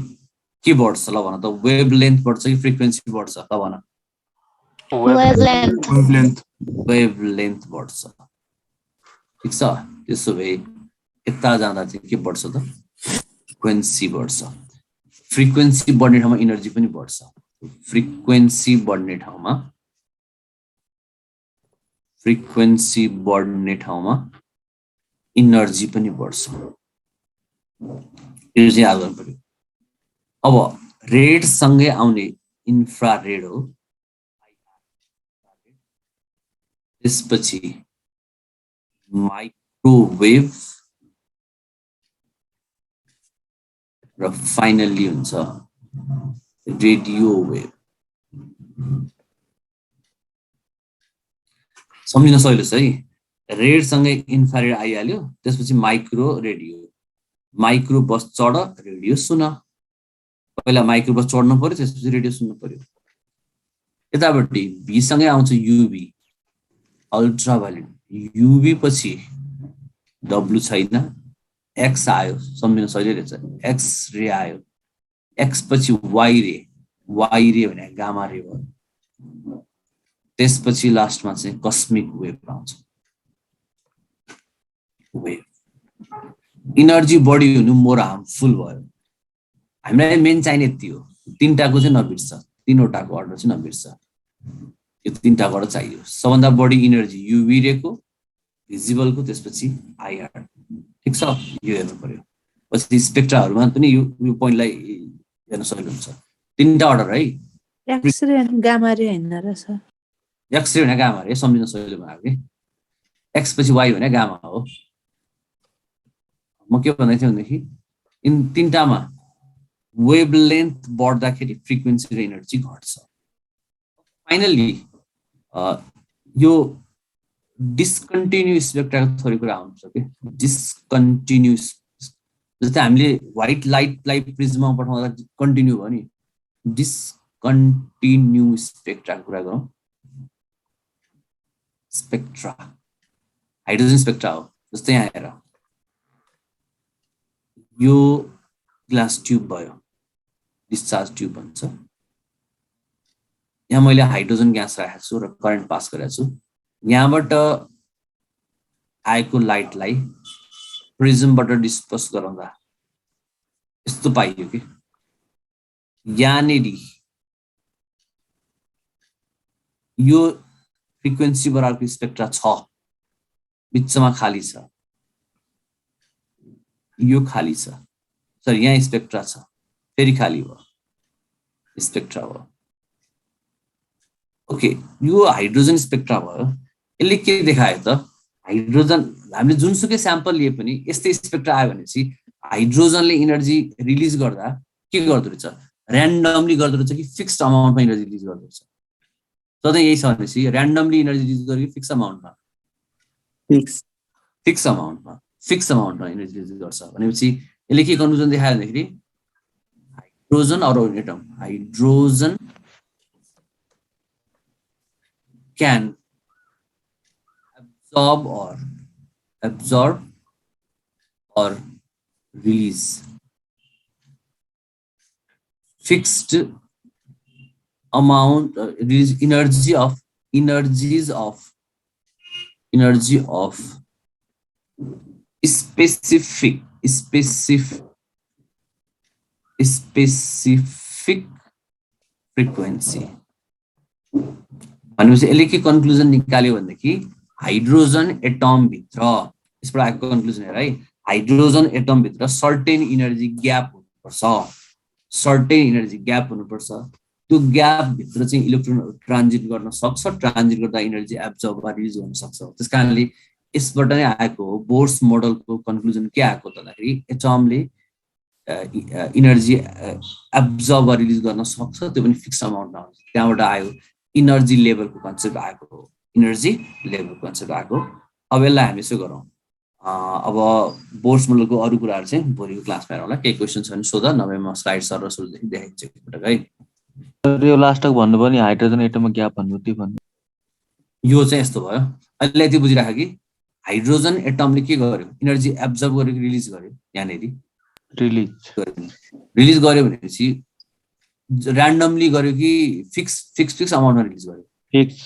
के बढ्छ ल भन त? वेभलेन्थ बढ्छ कि फ्रिक्वेन्सी बढ्छ ल भन? वेभलेन्थ बढ्छ। ठिक छ, त्यसो भए यता जाँदा चाहिँ के बढ्छ त? फ्रिक्वेन्सी बढ्छ। फ्रिक्वेन्सी बढ्ने ठाउँमा इनर्जी पनि बढ्छ। फ्रिक्वेन्सी बढ्ने ठाउँमा इनर्जी पनि बढ्छ। यो चाहिँ याद गर्नु पर्यो। अब रेड सँगै आउने इन्फ्रारेड हो, त्यसपछि माइक्रोवेभ र फाइनली हुन्छ रेडियो वेभ। सम्झिन सजिलो छ है। रेड सँगै इन्फ्रारेड आइहाल्यो, त्यसपछि माइक्रो रेडियो, माइक्रो बस चढ रेडियो सुन। पहिला माइक्रो बस चढ्नु पर्यो, त्यसपछि रेडियो सुन्नु पर्यो। यतापट्टि भी सँगै आउँछ युभी, अल्ट्राभायोलेट। युभी पछि डब्लु छैन, एक्स आयो, सम्झिन सजिलो रहेछ, एक्स रे आयो। एक्स पछि वाइ रे भने गामा रे भयो। त्यसपछि लास्टमा चाहिँ कस्मिक वेभ आउँछ। वेभ इनर्जी बढी हुनु मोर हार्मफुल भयो। हामीलाई मेन चाहिने यति हो, तीनटाको चाहिँ नबिर्स, तीनवटाको अर्डर चाहिँ नबिर्स। यो तीनटाको अर्डर चाहियो। सबभन्दा बढी इनर्जी युभी रेको, भिजिबलको, त्यसपछि आइआर। ठिक छ, यो हेर्नु पर्यो। पछि स्पेक्ट्राहरूमा पनि यो पोइन्टलाई हेर्न सजिलो हुन्छ। तीनटा अर्डर है, एक्सरे अनि गामा रे हैन रहेछ। एक्सरे भने गामा रे, सम्झिन सजिलो भएको कि एक्स पछि वाइ भने गामा हो। म के भन्दै थिएँ भनेदेखि इन तीनटामा वेभलेन्थ बढ्दाखेरि फ्रिक्वेन्सी र इनर्जी घट्छ। फाइनल्ली यो डिस्कन्टिन्युस स्पेक्ट्राको थोरै कुरा आउँछ कि डिस्कन्टिन्युस। जस्तै हामीले व्हाइट लाइटलाई प्रिज्ममा पठाउँदा कन्टिन्यू भयो नि, डिस्कन्टिन्युस स्पेक्ट्राको कुरा गरौँ। स्पेक्ट्रा हाइड्रोजन स्पेक्ट्रा हो। जस्तै यहाँ हेर, यो ग्लास ट्युब भयो, डिस्चार्ज ट्युब भन्छ। यहाँ मैले हाइड्रोजन ग्यास राखेको छु र करेन्ट पास गरेको छु। यहाँबाट आएको लाइटलाई प्रिज्मबाट डिस्पर्स गराउँदा यस्तो पाइयो कि यहाँनेरि यो फ्रिक्वेन्सी बराबरको स्पेक्ट्रा छ, बिचमा खाली छ, यो खाली छ, सर यहाँ स्पेक्ट्रा छ, फेरि खाली भयो, स्पेक्ट्रा भयो। ओके, यो हाइड्रोजन स्पेक्ट्रा भयो। यसले के देखायो त, हाइड्रोजन हामीले जुनसुकै स्याम्पल लिए पनि यस्तै स्पेक्ट्रा आयो भनेपछि हाइड्रोजनले इनर्जी रिलिज गर्दा के गर्दो रहेछ, र्यान्डमली गर्दो रहेछ कि फिक्स्ड अमाउन्टमा इनर्जी रिलिज गर्दो रहेछ? सधैँ यही छ भनेपछि र्यान्डमली इनर्जी रिलिज गर्यो कि फिक्स अमाउन्टमा? फिक्स अमाउन्टमा इनर्जी रिलिज गर्छ भनेपछि यसले के कन्क्लुजन देखायो भन्दाखेरि hydrogen or atom, hydrogen can absorb or release fixed amount, release energy of specific frequency। भनेपछि यसले के कन्क्लुजन निकाल्यो भनेदेखि हाइड्रोजन एटम भित्र, यसबाट आएको कन्क्लुजन हेर है, हाइड्रोजन एटम भित्र सर्टेन इनर्जी ग्याप हुनुपर्छ, त्यो ग्याप भित्र चाहिँ इलेक्ट्रोनहरु ट्रान्जिट गर्न सक्छ, ट्रान्जिट गर्दा इनर्जी एब्जर्ब वा रिलिज गर्न सक्छ। त्यसकारणले यसबाट नै आएको हो बोर्स मोडलको कन्क्लुजन के आएको त भन्दाखेरि एटमले इनर्जी एब्जर्ब वा रिलिज गर्न सक्छ, त्यो पनि फिक्स अमाउन्टमा हुन्छ। त्यहाँबाट आयो इनर्जी लेभलको कन्सेप्ट आएको हो, अब यसलाई हामी यसो गरौँ, अब बोर्स मोडलको अरू कुराहरू चाहिँ भोलिको क्लासमा हेरौँला। केही क्वेसन छ भने सोध, नभए म स्लाइड सर र सुरुदेखि देखाइदिन्छु एकपटक है। यो लास्टक भन्नुभयो नि हाइड्रोजन एटममा ग्याप भन्नु, त्यो भन्नु। यो चाहिँ यस्तो भयो, अहिले यति बुझिराख कि हाइड्रोजन एटमले के गर्यो, इनर्जी एब्जर्ब गर्यो कि रिलिज गर्यो? यहाँनेरि रिलिज गर्यो भनेपछि र्यान्डमली गर्यो कि फिक्स अमाउन्टमा रिलिज गर्यो? फिक्स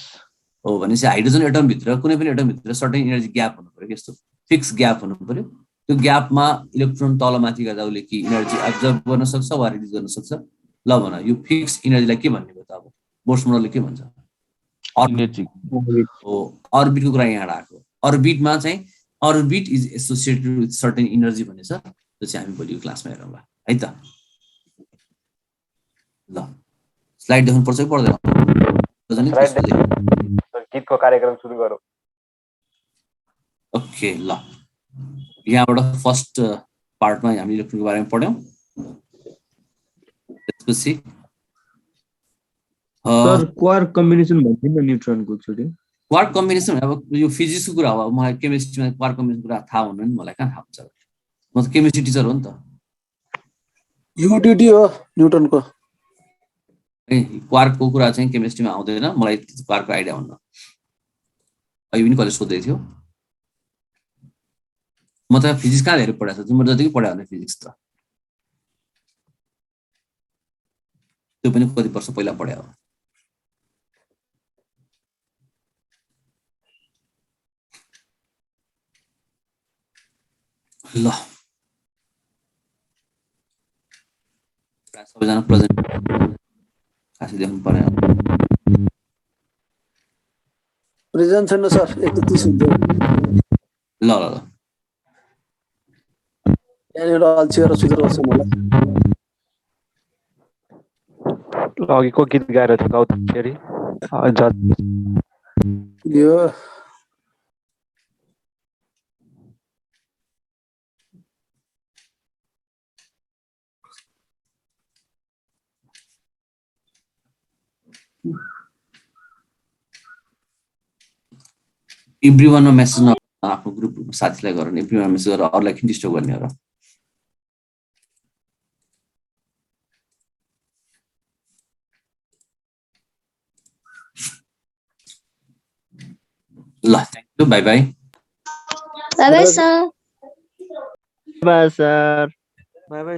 हो भनेपछि हाइड्रोजन एटम भित्र कुनै पनि एटम भित्र सर्टेन इनर्जी ग्याप हुनु पर्यो, यस्तो फिक्स ग्याप हुनु पर्यो। त्यो ग्यापमा इलेक्ट्रोन तलमाथि गर्दा उसले कि इनर्जी एब्जर्ब गर्न सक्छ वा रिलिज गर्न सक्छ। ल भन, यो फिक्स इनर्जीलाई के भन्ने भयो त? अब बोर्स मोडलले के भन्छ? अर्बिटको कुरा यहाँ आएको। अर्बिटमा चाहिँ orbit is associated with certain energy भन्ने छ, त्यो चाहिँ हामी भोलिको क्लासमा हेरौँला है त। ल स्लाइड देख्नु पर्छ कि पर्दैन? गीतको कार्यक्रम सुरु गरौँ। ओके, ल यहाँबाट फर्स्ट पार्टमा हामी इलेक्ट्रोनको बारेमा पढ्यौँ। त्यसपछि सर क्वार्क कम्बिनेसन भन्थे नि न्यूट्रनको एकचोटि। क्वार्क कम्बिनेसन अब यो फिजिक्सको कुरा हो, मलाई केमिस्ट्रीमा क्वार्क कम्बिनेसन कुरा थाहा हुनु नि, मलाई कहाँ थाहा हुन्छ? म त केमिस्ट्री टिचर हो नि त। युटिटी हो न्युटनको। क्वार्कको कुरा चाहिँ केमिस्ट्रीमा आउँदैन, मलाई क्वार्कको आइडिया हुन्न। अहिले पनि कलेज सोध्दै थियो, म त फिजिक्स कहाँ धेरै पढाएको छु, तिम्रो जतिकै पढायो भने फिजिक्स त त्यो पनि कति वर्ष पहिला पढायो। ल सबैजना प्रेजेन्ट खासै देख्नु परेन। प्रेजेन्ट छैन सर, 31 हुन्छ। ल यहाँनिर अल्छिएर सुतेर बस्छ मलाई। अघिको गीत गाएर थियो गाउँदाखेरि यो एभ्रीवानमा मेसेज न आफ्नो ग्रुप साथीलाई गरेर एभ्रीवान मेसेज गरेर अरूलाई किन डिस्टर्ब गर्ने हो र? ल thank you, bye bye. Bye bye sir. Bye sir. Bye bye.